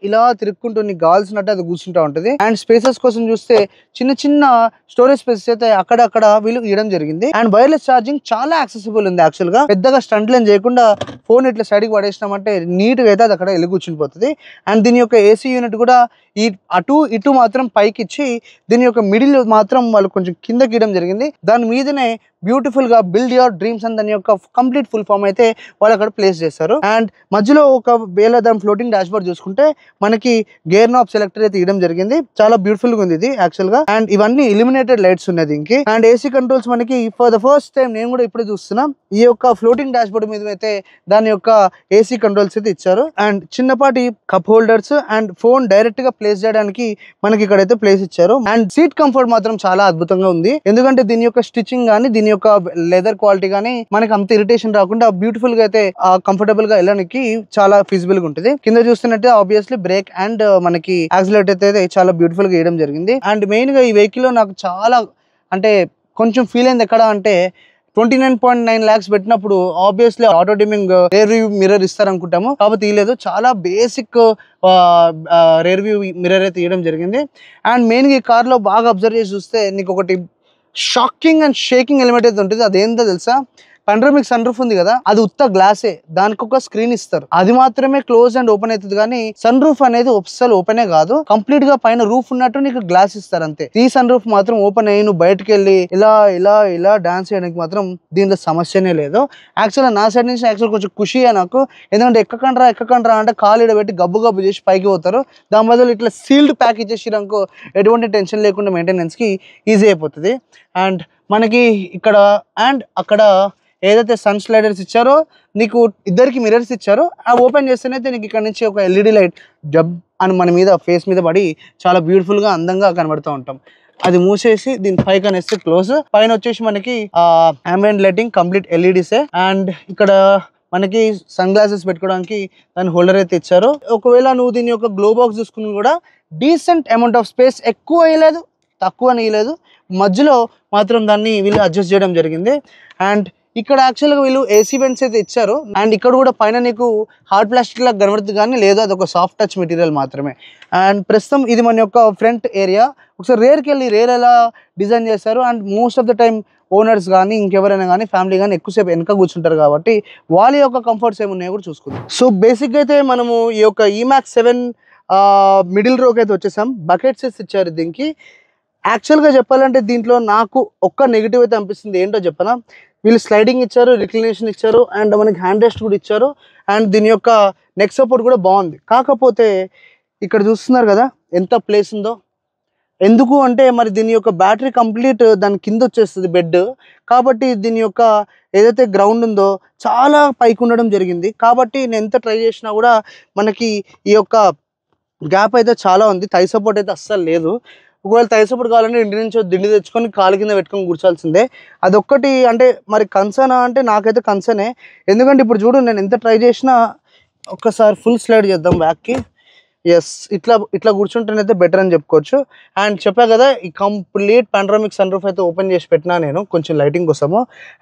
ఇలా తిరుక్కుంటూ నీకు కావాల్సినట్టు అది కూర్చుంటా ఉంటుంది. అండ్ స్పేసెస్ కోసం చూస్తే చిన్న స్టోరేజ్ స్పేసెస్ అయితే అక్కడక్కడ వీళ్ళు ఇవ్వడం జరిగింది. అండ్ వైర్లెస్ ఛార్జింగ్ చాలా యాక్సెసిబుల్ ఉంది. యాక్చువల్ గా పెద్దగా స్టంట్ లేని చేయకుండా ఫోన్ ఇట్లా సైడ్కి పడేసినామంటే నీట్ గా అయితే అది అక్కడ వెళ్ళి కూర్చునిపోతుంది. అండ్ దీని యొక్క AC యూనిట్ కూడా ఈ అటు ఇటు మాత్రం పైకి ఇచ్చి దీని యొక్క మిడిల్ మాత్రం వాళ్ళు కొంచెం కిందకి ఇవ్వడం జరిగింది. దాని మీదనే బ్యూటిఫుల్గా బిల్డ్ యువర్ డ్రీమ్స్ అని దాని యొక్క కంప్లీట్ ఫుల్ ఫామ్ అయితే వాళ్ళు అక్కడ ప్లేస్ చేస్తారు. అండ్ మధ్యలో ఒకవేళ దాని ఫ్లోటింగ్ డాష్ బోర్డ్ చూసుకుంటే మనకి గేర్ నాబ్ సెలెక్టర్ అయితే ఇవ్వడం జరిగింది. చాలా బ్యూటిఫుల్ గా ఉంది ఇది యాక్చువల్ గా. అండ్ ఇవన్నీ ఇలిమినేటెడ్ లైట్స్ ఉన్నాయి దీనికి. అండ్ ఏసీ కంట్రోల్స్ మనకి ఫర్ ద ఫస్ట్ టైం నేను కూడా ఇప్పుడే చూస్తున్నా ఈ యొక్క ఫ్లోటింగ్ డాష్ బోర్డ్ మీద అయితే దాని యొక్క ఏసీ కంట్రోల్స్ అయితే ఇచ్చారు. అండ్ చిన్నపాటి cup holders and phone direct గా ప్లేస్ చేయడానికి మనకి ఇక్కడైతే ప్లేస్ ఇచ్చారు. అండ్ సీట్ కంఫర్ట్ మాత్రం చాలా అద్భుతంగా ఉంది. ఎందుకంటే దీని యొక్క స్టిచ్చింగ్ గానీ దీని యొక్క లెదర్ క్వాలిటీ గానీ మనకి అంత ఇరిటేషన్ రాకుండా బ్యూటిఫుల్ గా అయితే కంఫర్టబుల్ గా వెళ్ళడానికి చాలా ఫీజిబుల్ గా ఉంటుంది. కింద చూస్తున్నట్టే ఆబ్వియస్లీ బ్రేక్ అండ్ మనకి యాక్సిలరేటర్ అయితే చాలా బ్యూటిఫుల్ గా వేయడం జరిగింది. అండ్ మెయిన్ గా ఈ వెహికల్ లో నాకు చాలా అంటే కొంచెం ఫీల్ అయింది ఎక్కడ అంటే 29.9 lakhs పెట్టినప్పుడు obviously auto dimming rear view mirror ఇస్తారనుకుంటాము, కాబట్టి తీయలేదు. చాలా బేసిక్ రేర్ వ్యూ మిర్రర్ అయితే తీయడం జరిగింది. అండ్ మెయిన్గా ఈ కార్లో బాగా అబ్జర్వ్ చేసి చూస్తే నీకు ఒకటి షాకింగ్ అండ్ షేకింగ్ ఎలిమెంట్ అయితే ఉంటుంది. అదేంటో తెలుసా? పానోరామిక్ సన్ రూఫ్ ఉంది కదా, అది ఉత్త గ్లాసే, దానికి ఒక స్క్రీన్ ఇస్తారు, అది మాత్రమే క్లోజ్ అండ్ ఓపెన్ అవుతుంది. కానీ సన్ రూఫ్ అనేది అస్సలు ఓపెనే కాదు, కంప్లీట్ గా పైన రూఫ్ ఉన్నట్టు నీకు గ్లాస్ ఇస్తారు అంతే. ఈ సన్ రూఫ్ మాత్రం ఓపెన్ అయ్యి నువ్వు బయటకు వెళ్ళి ఇలా ఇలా ఇలా డాన్స్ చేయడానికి మాత్రం దీంట్లో సమస్యనే లేదు. యాక్చువల్గా నా సైడ్ నుంచి యాక్చువల్ కొంచెం ఖుషియే నాకు, ఎందుకంటే ఎక్కకండ్రా అంటే కాలు ఇడబెట్టి గబ్బు గబ్బు చేసి పైకి పోతారు. దాని బదులు ఇట్లా సీల్డ్ ప్యాక్ ఇచ్చేసి అనుకో ఎటువంటి టెన్షన్ లేకుండా మెయింటెనెన్స్ కి ఈజీ అయిపోతుంది. అండ్ మనకి ఇక్కడ అండ్ అక్కడ ఏదైతే సన్ స్లైడర్స్ ఇచ్చారో నీకు ఇద్దరికి మిర్రర్స్ ఇచ్చారో ఆ ఓపెన్ చేస్తేనైతే నీకు ఇక్కడ నుంచి ఒక ఎల్ఈడి లైట్ జబ్ అని మన మీద ఫేస్ మీద పడి చాలా బ్యూటిఫుల్గా అందంగా కనబడుతూ ఉంటాం. అది మూసేసి దీని పైకి అనేస్తే క్లోజ్. పైన వచ్చేసి మనకి అంబియంట్ లైటింగ్ కంప్లీట్ ఎల్ఈడీసే. అండ్ ఇక్కడ మనకి సన్ గ్లాసెస్ పెట్టుకోవడానికి దాని హోల్డర్ అయితే ఇచ్చారు. ఒకవేళ నువ్వు దీని యొక్క గ్లో బాక్స్ చూసుకుని కూడా డీసెంట్ అమౌంట్ ఆఫ్ స్పేస్, ఎక్కువ వేయలేదు తక్కువ వేయలేదు, మధ్యలో మాత్రం దాన్ని వీళ్ళు అడ్జస్ట్ చేయడం జరిగింది. అండ్ ఇక్కడ యాక్చువల్గా వీళ్ళు ఏసీ వెంట్స్ అయితే ఇచ్చారు. అండ్ ఇక్కడ కూడా పైన నీకు హార్డ్ ప్లాస్టిక్ లాగా కనబడుతుంది కానీ లేదు, అది ఒక సాఫ్ట్ టచ్ మెటీరియల్ మాత్రమే. అండ్ ప్రస్తుతం ఇది మన యొక్క ఫ్రంట్ ఏరియా. ఒకసారి రేర్కి వెళ్ళి రేర్ ఎలా డిజైన్ చేశారు. And most of the time owners కానీ ఇంకెవరైనా కానీ ఫ్యామిలీ కానీ ఎక్కువసేపు వెనక కూర్చుంటారు కాబట్టి వాళ్ళ యొక్క కంఫర్ట్స్ ఏమున్నాయో కూడా చూసుకుందాం. సో బేసిక్గా అయితే మనము ఈ యొక్క ఈమాక్స్ 7 మిడిల్ రోకి అయితే వచ్చేసాం. బకెట్స్ ఇచ్చారు దీనికి. యాక్చువల్గా చెప్పాలంటే దీంట్లో నాకు ఒక్క నెగిటివ్ అయితే అనిపిస్తుంది. ఏంటో చెప్పనా, వీళ్ళు స్లైడింగ్ ఇచ్చారు, రిక్లినేషన్ ఇచ్చారు, అండ్ మనకి హ్యాండ్ రెస్ట్ కూడా ఇచ్చారు. అండ్ దీని యొక్క నెక్ సపోర్ట్ కూడా బాగుంది. కాకపోతే ఇక్కడ చూస్తున్నారు కదా ఎంత ప్లేస్ ఉందో. ఎందుకు అంటే మరి దీని యొక్క బ్యాటరీ కంప్లీట్ దాని కింద వచ్చేస్తుంది బెడ్, కాబట్టి దీని యొక్క ఏదైతే గ్రౌండ్ ఉందో చాలా పైకి ఉండడం జరిగింది. కాబట్టి నేను ఎంత ట్రై చేసినా కూడా మనకి ఈ యొక్క గ్యాప్ అయితే చాలా ఉంది. థై సపోర్ట్ అయితే అస్సలు లేదు. ఒకవేళ థై సపోర్ట్ కావాలంటే ఇంటి నుంచి దిండి తెచ్చుకొని కాలు కింద పెట్టుకొని కూర్చోాల్సిందే. అదొక్కటి అంటే మరి కన్సర్న్ అంటే నాకైతే కన్సర్నే. ఎందుకంటే ఇప్పుడు చూడు నేను ఎంత ట్రై చేసినా, ఒక్కసారి ఫుల్ స్లైడ్ చేద్దాం బ్యాక్కి. ఎస్, ఇట్లా కూర్చుంటేనైతే బెటర్ అని చెప్పుకోవచ్చు. అండ్ చెప్పా కదా ఈ కంప్లీట్ పానోరామిక్ సన్ రూఫ్ అయితే ఓపెన్ చేసి పెట్టినా నేను కొంచెం లైటింగ్ కోసము.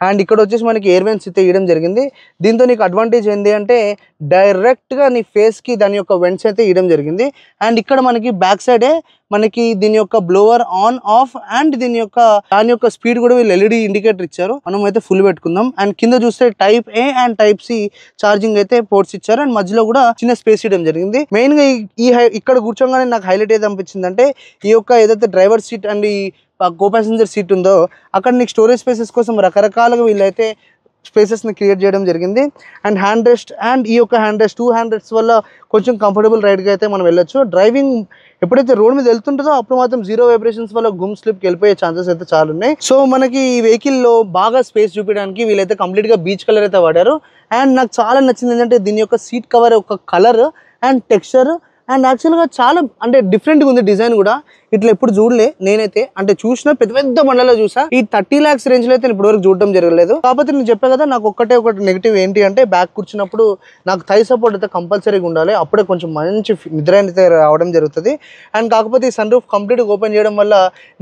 అండ్ ఇక్కడ వచ్చేసి మనకి ఎయిర్ వెంట్స్ అయితే ఇవ్వడం జరిగింది. దీంతో నీకు అడ్వాంటేజ్ ఏంటి అంటే డైరెక్ట్గా నీ ఫేస్కి దాని యొక్క వెంట్స్ అయితే ఇవ్వడం జరిగింది. అండ్ ఇక్కడ మనకి బ్యాక్ సైడే మనకి దీని యొక్క బ్లోవర్ ఆన్ ఆఫ్ అండ్ దాని యొక్క స్పీడ్ కూడా వీళ్ళు ఎల్ఈడి ఇండికేటర్ ఇచ్చారు. మనం అయితే ఫుల్ పెట్టుకుందాం. అండ్ కింద చూస్తే type A and type C charging అయితే పోర్ట్స్ ఇచ్చారు. అండ్ మధ్యలో కూడా చిన్న స్పేస్ ఇవ్వడం జరిగింది. మెయిన్ గా ఇక్కడ కూర్చోగానే నాకు హైలైట్ ఏది అనిపించింది అంటే ఈ యొక్క ఏదైతే డ్రైవర్ సీట్ అండ్ ఈ కో ప్యాసింజర్ సీట్ ఉందో అక్కడ నీకు స్టోరేజ్ స్పేసెస్ కోసం రకరకాలుగా వీళ్ళైతే స్పేసెస్ని క్రియేట్ చేయడం జరిగింది. అండ్ హ్యాండ్ రెస్ట్ అండ్ ఈ యొక్క హ్యాండ్ రెస్ట్ 2 హ్యాండ్ రెస్ట్ వల్ల కొంచెం కంఫర్టబుల్ రైడ్గా అయితే మనం వెళ్ళొచ్చు. డ్రైవింగ్ ఎప్పుడైతే రోడ్ మీద వెళ్తుంటుందో అప్పుడు మాత్రం 0 వైబ్రేషన్స్ వల్ల గుమ్ స్లిప్కి వెళ్ళిపోయే ఛాన్సెస్ అయితే చాలా ఉన్నాయి. సో మనకి ఈ వెహికల్లో బాగా స్పేస్ చూపించడానికి వీళ్ళైతే కంప్లీట్గా బీచ్ కలర్ అయితే వాడారు. అండ్ నాకు చాలా నచ్చింది ఏంటంటే దీని యొక్క సీట్ కవర్ యొక్క కలర్ అండ్ టెక్స్చర్. అండ్ యాక్చువల్గా చాలా అంటే డిఫరెంట్గా ఉంది డిజైన్ కూడా. ఇట్లా ఎప్పుడు చూడలే నేనైతే, అంటే చూసిన పెద్ద పెద్ద బండ్లలో చూసా. ఈ 30 lakhs రేంజ్లో అయితే ఇప్పుడు వరకు చూడడం జరగలేదు. కాకపోతే నేను చెప్పా కదా నాకు ఒకటి నెగిటివ్ ఏంటి అంటే బ్యాక్ కూర్చున్నప్పుడు నాకు థై సపోర్ట్ అయితే కంపల్సరీగా ఉండాలి. అప్పుడే కొంచెం మంచి నిద్ర అయితే రావడం జరుగుతుంది. అండ్ కాకపోతే ఈ సన్ రూఫ్ కంప్లీట్గా ఓపెన్ చేయడం వల్ల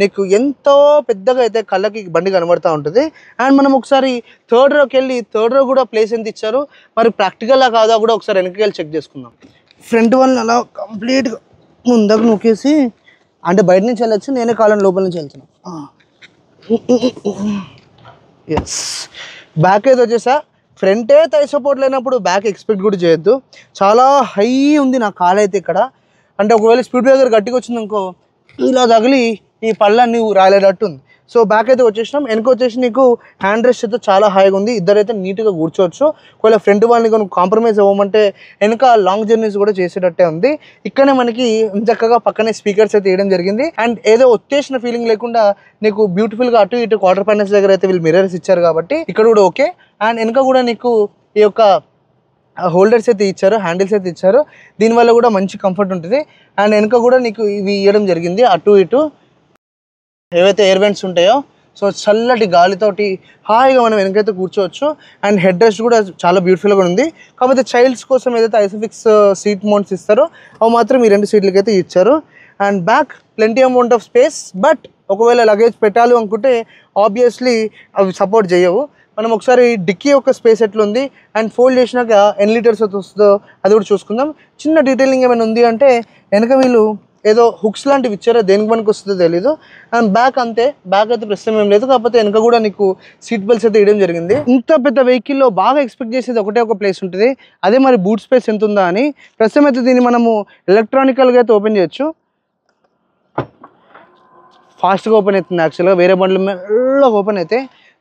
నీకు ఎంతో పెద్దగా అయితే కళ్ళకి బండి కనబడుతూ ఉంటుంది. అండ్ మనం ఒకసారి థర్డ్ రోకి వెళ్ళి థర్డ్ రో కూడా ప్లేస్ ఎంత ఇచ్చారు మరి ప్రాక్టికల్గా కాదా కూడా ఒకసారి వెనక్కి వెళ్ళి చెక్ చేసుకుందాం. ఫ్రంట్ వాళ్ళని అలా కంప్లీట్గా ముందుకు నొక్కేసి, అంటే బయట నుంచి వెళ్ళొచ్చు, నేనే కాలం లోపల నుంచి వెళ్తున్నా. ఎస్, బ్యాక్ అయితే వచ్చేసా. ఫ్రంటే థై సపోర్ట్ లేనప్పుడు బ్యాక్ ఎక్స్పెక్ట్ కూడా చేయొద్దు. చాలా హై ఉంది నా కాలు అయితే ఇక్కడ. అంటే ఒకవేళ స్పీడ్ బ్రేకర్ గట్టిగా వచ్చింది అనుకో ఇలా తగిలి ఈ పళ్ళన్నీ రాలేటట్టు ఉంది. సో బ్యాక్ అయితే వచ్చేసినాం. వెనక వచ్చేసి నీకు హ్యాండ్ రెస్ట్ అయితే చాలా హాయిగా ఉంది, ఇద్దరైతే నీట్గా కూర్చోవచ్చు. ఒకవేళ ఫ్రంట్ వాళ్ళని కొన్ని కాంప్రమైజ్ అవ్వమంటే వెనక లాంగ్ జర్నీస్ కూడా చేసేటట్టే ఉంది. ఇక్కడనే మనకి చక్కగా పక్కనే స్పీకర్స్ అయితే వేయడం జరిగింది. అండ్ ఏదో వచ్చేసిన ఫీలింగ్ లేకుండా నీకు బ్యూటిఫుల్గా అటు ఇటు క్వార్టర్ ప్యానెల్స్ దగ్గర అయితే వీళ్ళు మిర్రర్స్ ఇచ్చారు కాబట్టి ఇక్కడ కూడా ఓకే. అండ్ వెనక కూడా నీకు ఈ యొక్క హోల్డర్స్ అయితే ఇచ్చారు, హ్యాండిల్స్ అయితే ఇచ్చారు, దీనివల్ల కూడా మంచి కంఫర్ట్ ఉంటుంది. అండ్ వెనక కూడా నీకు ఇవి ఇవ్వడం జరిగింది అటు ఇటు ఏవైతే ఎయిర్ వెంట్స్ ఉంటాయో, సో చల్లటి గాలితోటి హాయిగా మనం వెనకైతే కూర్చోవచ్చు. అండ్ హెడ్ రెస్ట్ కూడా చాలా బ్యూటిఫుల్గా ఉంది. కాకపోతే చైల్డ్స్ కోసం ఏదైతే ఐసోఫిక్స్ సీట్ మౌంట్స్ ఇస్తారో అవి మాత్రం ఈ 2 సీట్లకైతే ఇచ్చారు. And back plenty amount of space, but ఒకవేళ లగేజ్ పెట్టాలి అనుకుంటే ఆబ్వియస్లీ అవి సపోర్ట్ చేయవు. మనం ఒకసారి డిక్కీ యొక్క స్పేస్ ఎట్లుంది అండ్ ఫోల్డ్ చేసినాక ఎన్ని లీటర్స్ వస్తుందో అది కూడా చూసుకుందాం. చిన్న డీటెయిలింగ్ ఏమైనా ఉంది అంటే వెనక వీళ్ళు ఏదో హుక్స్ లాంటివి ఇచ్చారో, దేనికి మనకు వస్తుందో తెలీదు. అండ్ బ్యాక్ అంతే, బ్యాక్ అయితే ప్రస్తుతం ఏం లేదు, కాకపోతే వెనక కూడా నీకు సీట్ బెల్ట్స్ అయితే ఇవ్వడం జరిగింది. ఇంత పెద్ద వెహికల్లో బాగా ఎక్స్పెక్ట్ చేసేది ఒకటే ఒక ప్లేస్ ఉంటుంది, అదే మరి బూట్ స్పేస్ ఎంత ఉందా అని. ప్రస్తుతం అయితే దీన్ని మనము ఎలక్ట్రానికల్గా అయితే ఓపెన్ చేయొచ్చు. ఫాస్ట్గా ఓపెన్ అవుతుంది యాక్చువల్గా, వేరే బండ్లు మెల్లగా ఓపెన్ అయితే.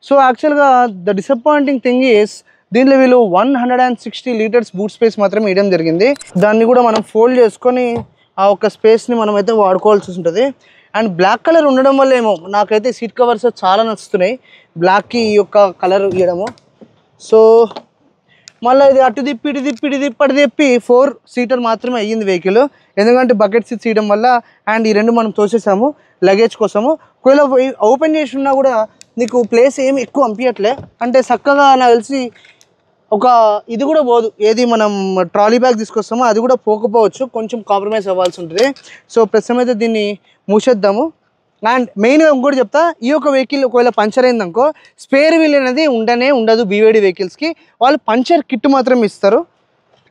సో యాక్చువల్గా ద డిసప్పాయింటింగ్ థింగ్ ఈస్ దీనిలో వీళ్ళు 160 లీటర్స్ బూట్ స్పేస్ మాత్రం ఇవ్వడం జరిగింది. దాన్ని కూడా మనం ఫోల్డ్ చేసుకొని ఆ ఒక్క స్పేస్ని మనమైతే వాడుకోవాల్సి ఉంటుంది. అండ్ బ్లాక్ కలర్ ఉండడం వల్ల ఏమో నాకైతే సీట్ కవర్స్ చాలా నచ్చుతున్నాయి, బ్లాక్కి ఈ యొక్క కలర్ ఇవ్వడము. సో మళ్ళీ ఇది అటు తిప్పి ఇటు తిప్పి ఇటు తిప్పి అటు తిప్పి 4 సీటర్ మాత్రమే అయ్యింది వెహికల్, ఎందుకంటే బకెట్ సీట్స్ ఇవ్వడం వల్ల. అండ్ ఈ 2 మనం తోసేసాము లగేజ్ కోసము. ఒకవేళ ఓపెన్ చేసి ఉన్నా కూడా నీకు ప్లేస్ ఏమి ఎక్కువ అనిపించట్లే, అంటే చక్కగా నాకు తెలిసి ఒక ఇది కూడా పోదు, ఏది మనం ట్రాలీ బ్యాగ్ తీసుకొస్తామో అది కూడా పోకపోవచ్చు, కొంచెం కాంప్రమైజ్ అవ్వాల్సి ఉంటుంది. సో ప్రస్తుతం అయితే దీన్ని మూసేద్దాము. అండ్ మెయిన్గా ఇంకోటి చెప్తా, ఈ యొక్క వెహికల్ ఒకవేళ పంచర్ అయిందనుకో స్పేర్ వీల్ అనేది ఉండదు బీవైడి వెహికల్స్కి, వాళ్ళు పంచర్ కిట్ మాత్రం ఇస్తారు.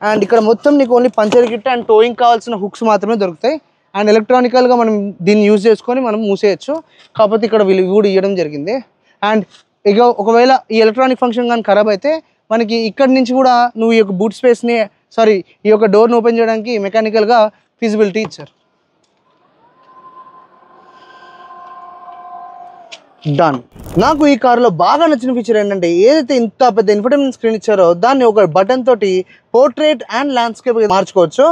అండ్ ఇక్కడ మొత్తం నీకు only puncture kit and toeing కావాల్సిన హుక్స్ మాత్రమే దొరుకుతాయి. అండ్ ఎలక్ట్రానికల్గా మనం దీన్ని యూజ్ చేసుకొని మనం మూసేయచ్చు, కాకపోతే ఇక్కడ వీళ్ళు కూడా ఇవ్వడం జరిగింది. అండ్ ఇక ఒకవేళ ఈ ఎలక్ట్రానిక్ ఫంక్షన్ కానీ ఖరాబ్ అయితే మనకి ఇక్కడి నుంచి కూడా నువ్వు ఈ యొక్క బూట్ స్పేస్ని ఈ యొక్క డోర్ని ఓపెన్ చేయడానికి మెకానికల్గా ఫీజిబిలిటీ ఇచ్చారు. డన్. నాకు ఈ కార్లో బాగా నచ్చిన ఫీచర్ ఏంటంటే ఏదైతే ఇంత పెద్ద ఇన్ఫోటైన్మెంట్ స్క్రీన్ ఇచ్చారో దాన్ని ఒక బటన్ తోటి పోర్ట్రేట్ అండ్ ల్యాండ్స్కేప్ మార్చుకోవచ్చు.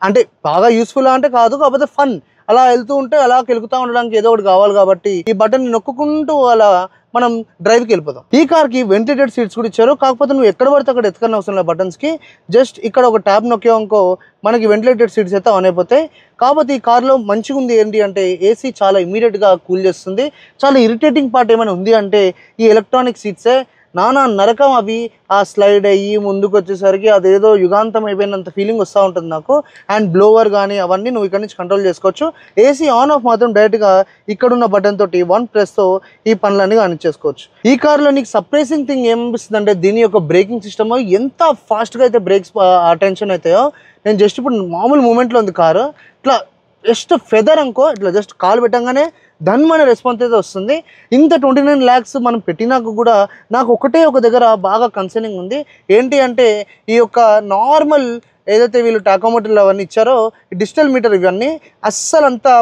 అంటే బాగా యూస్ఫుల్ అంటే కాదు, కాకపోతే ఫన్, అలా వెళ్తూ ఉంటే అలా కెలుగుతూ ఉండడానికి ఏదో ఒకటి కావాలి కాబట్టి ఈ బటన్ నొక్కుంటూ అలా మనం డ్రైవ్కి వెళ్ళిపోతాం. ఈ కార్కి వెంటిలేటెడ్ సీట్స్ కూడా ఇచ్చారు, కాకపోతే నువ్వు ఎక్కడ పడితే అక్కడ ఎత్తుకని అవసరం లేదు బటన్స్కి, జస్ట్ ఇక్కడ ఒక ట్యాబ్ నొక్కేవనుకో మనకి వెంటిలేటెడ్ సీట్స్ అయితే ఆన్ అయిపోతాయి. కాకపోతే ఈ కార్లో మంచిగా ఉంది ఏంటి అంటే ఏసీ చాలా ఇమీడియట్గా కూల్ చేస్తుంది. చాలా ఇరిటేటింగ్ పార్ట్ ఏమైనా ఉంది అంటే ఈ ఎలక్ట్రానిక్ సీట్సే. నానా నరకం అవి, ఆ స్లైడ్ అయ్యి ముందుకు వచ్చేసరికి అదేదో యుగాంతం అయిపోయినంత ఫీలింగ్ వస్తూ ఉంటుంది నాకు. అండ్ బ్లోవర్ కానీ అవన్నీ నువ్వు ఇక్కడ నుంచి కంట్రోల్ చేసుకోవచ్చు. ఏసీ ఆన్ ఆఫ్ మాత్రం డైరెక్ట్గా ఇక్కడున్న బటన్ తోటి 1 ప్రెస్తో ఈ పనులన్నీ కానిచ్చేసుకోవచ్చు. ఈ కార్లో నీకు సర్ప్రైజింగ్ థింగ్ ఏమనిపిస్తుంది అంటే దీని యొక్క బ్రేకింగ్ సిస్టమ్ ఎంత ఫాస్ట్గా అయితే బ్రేక్స్ అటెన్షన్ అవుతాయో. నేను జస్ట్ ఇప్పుడు మామూలు మూమెంట్లో ఉంది కారు, ఇట్లా జస్ట్ ఫెదర్ అనుకో, ఇట్లా జస్ట్ కాలు పెట్టంగానే ధన్మైన రెస్పాన్స్ అయితే వస్తుంది. ఇంత 29 lakhs మనం పెట్టినాక కూడా నాకు ఒకటే ఒక దగ్గర బాగా కన్సర్నింగ్ ఉంది. ఏంటి అంటే ఈ యొక్క నార్మల్ ఏదైతే వీళ్ళు టాకోమీటర్లు అవన్నీ ఇచ్చారో డిజిటల్ మీటర్ ఇవన్నీ అస్సలు అంతా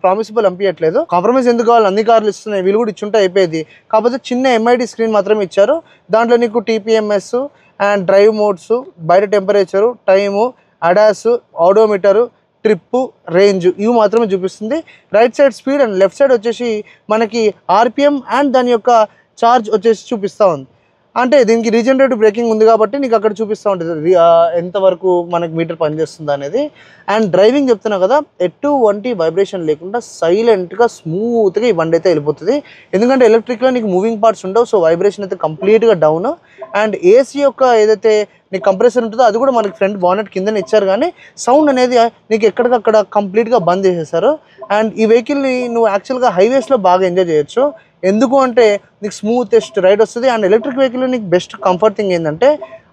ప్రామిసిబుల్ అనిపించట్లేదు. కాంప్రమైజ్ ఎందుకు కావాలి, అన్ని కార్లు ఇస్తున్నాయి, వీళ్ళు కూడా ఇచ్చుంటే అయిపోయేది. కాకపోతే చిన్న ఎంఐడి స్క్రీన్ మాత్రమే ఇచ్చారు. దాంట్లో నీకు టీపీఎంఎస్ అండ్ డ్రైవ్ మోడ్స్, బయట temperature, time, ADAS, odometer, trip, range ఇవి మాత్రమే చూపిస్తుంది. Right side speed and left side వచ్చేసి మనకి ఆర్పిఎం అండ్ దాని యొక్క ఛార్జ్ వచ్చేసి చూపిస్తూ ఉంది. అంటే దీనికి రీజనరేటివ్ బ్రేకింగ్ ఉంది కాబట్టి నీకు అక్కడ చూపిస్తూ ఉంటుంది ఎంతవరకు మనకి మీటర్ పనిచేస్తుంది అనేది. అండ్ డ్రైవింగ్ చెప్తున్నా కదా, ఎటువంటి వైబ్రేషన్ లేకుండా సైలెంట్గా స్మూత్గా ఈ బండి అయితే వెళ్ళిపోతుంది. ఎందుకంటే ఎలక్ట్రిక్లో నీకు మూవింగ్ పార్ట్స్ ఉండవు, సో వైబ్రేషన్ అయితే కంప్లీట్గా డౌన్. అండ్ ఏసీ యొక్క ఏదైతే నీకు కంప్రెసర్ ఉంటుందో అది కూడా మనకి ఫ్రంట్ బానెట్ కిందనే ఇచ్చారు, కానీ సౌండ్ అనేది నీకు ఎక్కడికక్కడ కంప్లీట్గా బంద్ చేసేసారు. అండ్ ఈ వెహికల్ని నువ్వు యాక్చువల్గా హైవేస్లో బాగా ఎంజాయ్ చేయొచ్చు. ఎందుకు అంటే నీకు స్మూతెస్ట్ రైడ్ వస్తుంది. అండ్ ఎలక్ట్రిక్ వెహికల్లో నీకు బెస్ట్ కంఫర్ట్ థింగ్ ఏంటంటే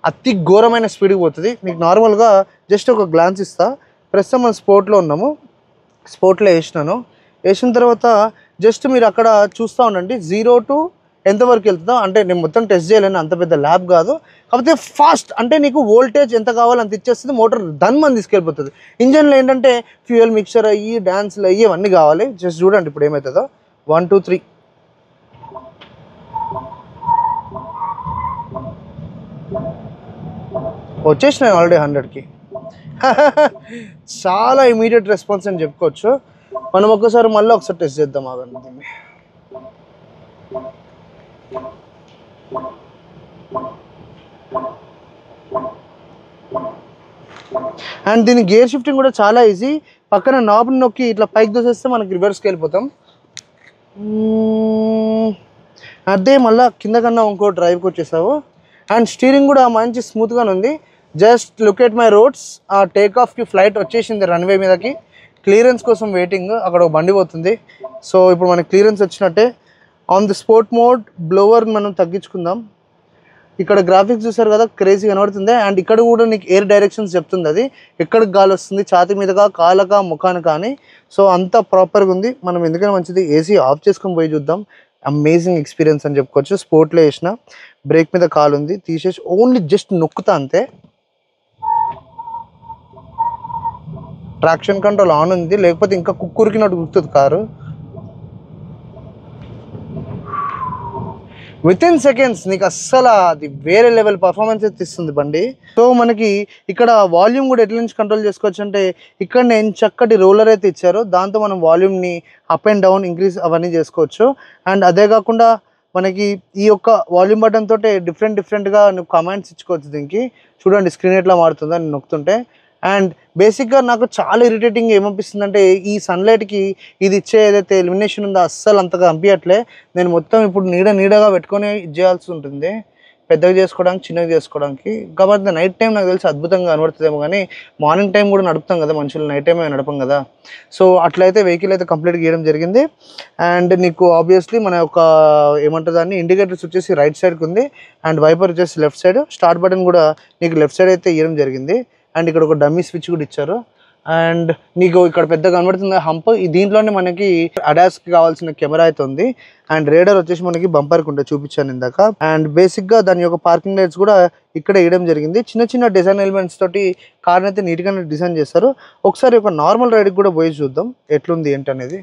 అతి ఘోరమైన స్పీడ్కి పోతుంది. నీకు నార్మల్గా జస్ట్ ఒక గ్లాన్స్ ఇస్తా. ప్రస్తుతం మనం స్పోర్ట్లో ఉన్నాము, స్పోర్ట్లో వేసిన తర్వాత జస్ట్ మీరు అక్కడ చూస్తూ ఉండండి 0 to ఎంతవరకు వెళ్తుందో. అంటే నేను మొత్తం టెస్ట్ చేయలేను, అంత పెద్ద ల్యాబ్ కాదు, కాకపోతే ఫాస్ట్ అంటే నీకు వోల్టేజ్ ఎంత కావాలో అంత ఇచ్చేస్తుంది. మోటార్ ధన్మని తీసుకెళ్ళిపోతుంది. ఇంజన్లో ఏంటంటే ఫ్యూయల్ మిక్చర్ అయ్యి డ్యాన్స్లు అయ్యి అవన్నీ కావాలి. జస్ట్ చూడండి ఇప్పుడు ఏమవుతుందో. 1 2 3 వచ్చేసినాయి ఆల్రెడీ 100కి. చాలా ఇమీడియట్ రెస్పాన్స్ అని చెప్పుకోవచ్చు. మనం ఒక్కసారి మళ్ళీ ఒకసారి టెస్ట్ చేద్దాం ఆగండి దీన్ని. అండ్ దీని గేర్ షిఫ్టింగ్ కూడా చాలా ఈజీ. పక్కన నాబ్ని నొక్కి ఇట్లా పైకి దోసేస్తే మనకి రివర్స్కి వెళ్ళిపోతాం. అదే మళ్ళీ కింద కన్నా ఇంకో డ్రైవ్కి వచ్చేసావు. అండ్ స్టీరింగ్ కూడా మంచి స్మూత్గానే ఉంది. Just look at my roads. ఆ టేక్ ఆఫ్కి ఫ్లైట్ వచ్చేసింది రన్వే మీదకి. క్లియరెన్స్ కోసం వెయిటింగ్, అక్కడ ఒక బండి పోతుంది. సో ఇప్పుడు మనకి క్లియరెన్స్ వచ్చినట్టే. On the sport mode blower మనం తగ్గించుకుందాం. ఇక్కడ గ్రాఫిక్స్ చూసారు కదా, క్రేజీ కనబడుతుంది. అండ్ ఇక్కడ కూడా నీకు ఎయిర్ డైరెక్షన్స్ చెప్తుంది, అది ఎక్కడికి గాలి వస్తుంది, ఛాతి మీదగా, కాలక, ముఖానికి కానీ. సో అంతా ప్రాపర్గా ఉంది. మనం ఎందుకైనా మంచిది ఏసీ ఆఫ్ చేసుకొని పోయి చూద్దాం. అమేజింగ్ ఎక్స్పీరియన్స్ అని చెప్పుకోవచ్చు. స్పోర్ట్లో వేసిన బ్రేక్ మీద కాలు ఉంది, తీసేసి ఓన్లీ జస్ట్ నొక్కుతా అంతే. ట్రాక్షన్ కంట్రోల్ ఆన్ ఉంది, లేకపోతే ఇంకా కుక్కురికినట్టు గుర్తుంది కారు. విత్ ఇన్ సెకండ్స్ నీకు అస్సలు అది వేరే లెవెల్ పర్ఫార్మెన్స్ అయితే ఇస్తుంది బండి. సో మనకి ఇక్కడ వాల్యూమ్ కూడా ఎట్ల నుంచి కంట్రోల్ చేసుకోవచ్చు అంటే, ఇక్కడ నేను చక్కటి రోలర్ అయితే ఇచ్చారు, దాంతో మనం వాల్యూమ్ని అప్ అండ్ డౌన్ ఇంక్రీజ్ అవన్నీ చేసుకోవచ్చు. అండ్ అదే కాకుండా మనకి ఈ యొక్క వాల్యూమ్ బటన్ తోటే డిఫరెంట్గా నువ్వు కమాండ్స్ ఇచ్చుకోవచ్చు. దీనికి చూడండి స్క్రీన్ ఎట్లా మారుతుందో నేను నొక్కుతుంటే. అండ్ బేసిక్గా నాకు చాలా ఇరిటేటింగ్ ఏమనిపిస్తుంది అంటే, ఈ సన్లైట్కి ఇది ఇచ్చే ఏదైతే ఎలిమినేషన్ ఉందో అస్సలు అంతగా అనిపించట్లే. నేను మొత్తం ఇప్పుడు నీడగా పెట్టుకొని చేయాల్సి ఉంటుంది, పెద్దగా చేసుకోవడానికి, చిన్నగా చేసుకోవడానికి. కాబట్టి నైట్ టైం నాకు తెలిసి అద్భుతంగా కనబడుతుందేమో, కానీ మార్నింగ్ టైం కూడా నడుపుతాం కదా మనుషులు, నైట్ టైం నడపం కదా. సో అట్లయితే వెహికల్ అయితే కంప్లీట్గా గీయడం జరిగింది. అండ్ నీకు ఆబ్వియస్లీ మన యొక్క ఏమంటారు దాన్ని, ఇండికేటర్స్ వచ్చేసి రైట్ సైడ్కి ఉంది. అండ్ వైపర్ వచ్చేసి లెఫ్ట్ సైడ్. స్టార్ట్ బటన్ కూడా నీకు లెఫ్ట్ సైడ్ అయితే ఇవ్వడం జరిగింది. అండ్ ఇక్కడ ఒక డమ్మీ స్విచ్ కూడా ఇచ్చారు. అండ్ నీకు ఇక్కడ పెద్దగా కనబడుతుంది హంప్. దీంట్లోనే మనకి అడాస్కి కావాల్సిన కెమెరా అయితే ఉంది. అండ్ రేడర్ వచ్చేసి మనకి బంపర్కి ఉంటే చూపించాను ఇందాక. అండ్ బేసిక్గా దాని యొక్క పార్కింగ్ లైట్స్ కూడా ఇక్కడ వేయడం జరిగింది. చిన్న డిజైన్ ఎలిమెంట్స్ తోటి కార్ని అయితే నీట్గానే డిజైన్ చేస్తారు. ఒకసారి ఒక నార్మల్ రైడ్కి కూడా పోయి చూద్దాం ఎట్లుంది ఏంటి అనేది.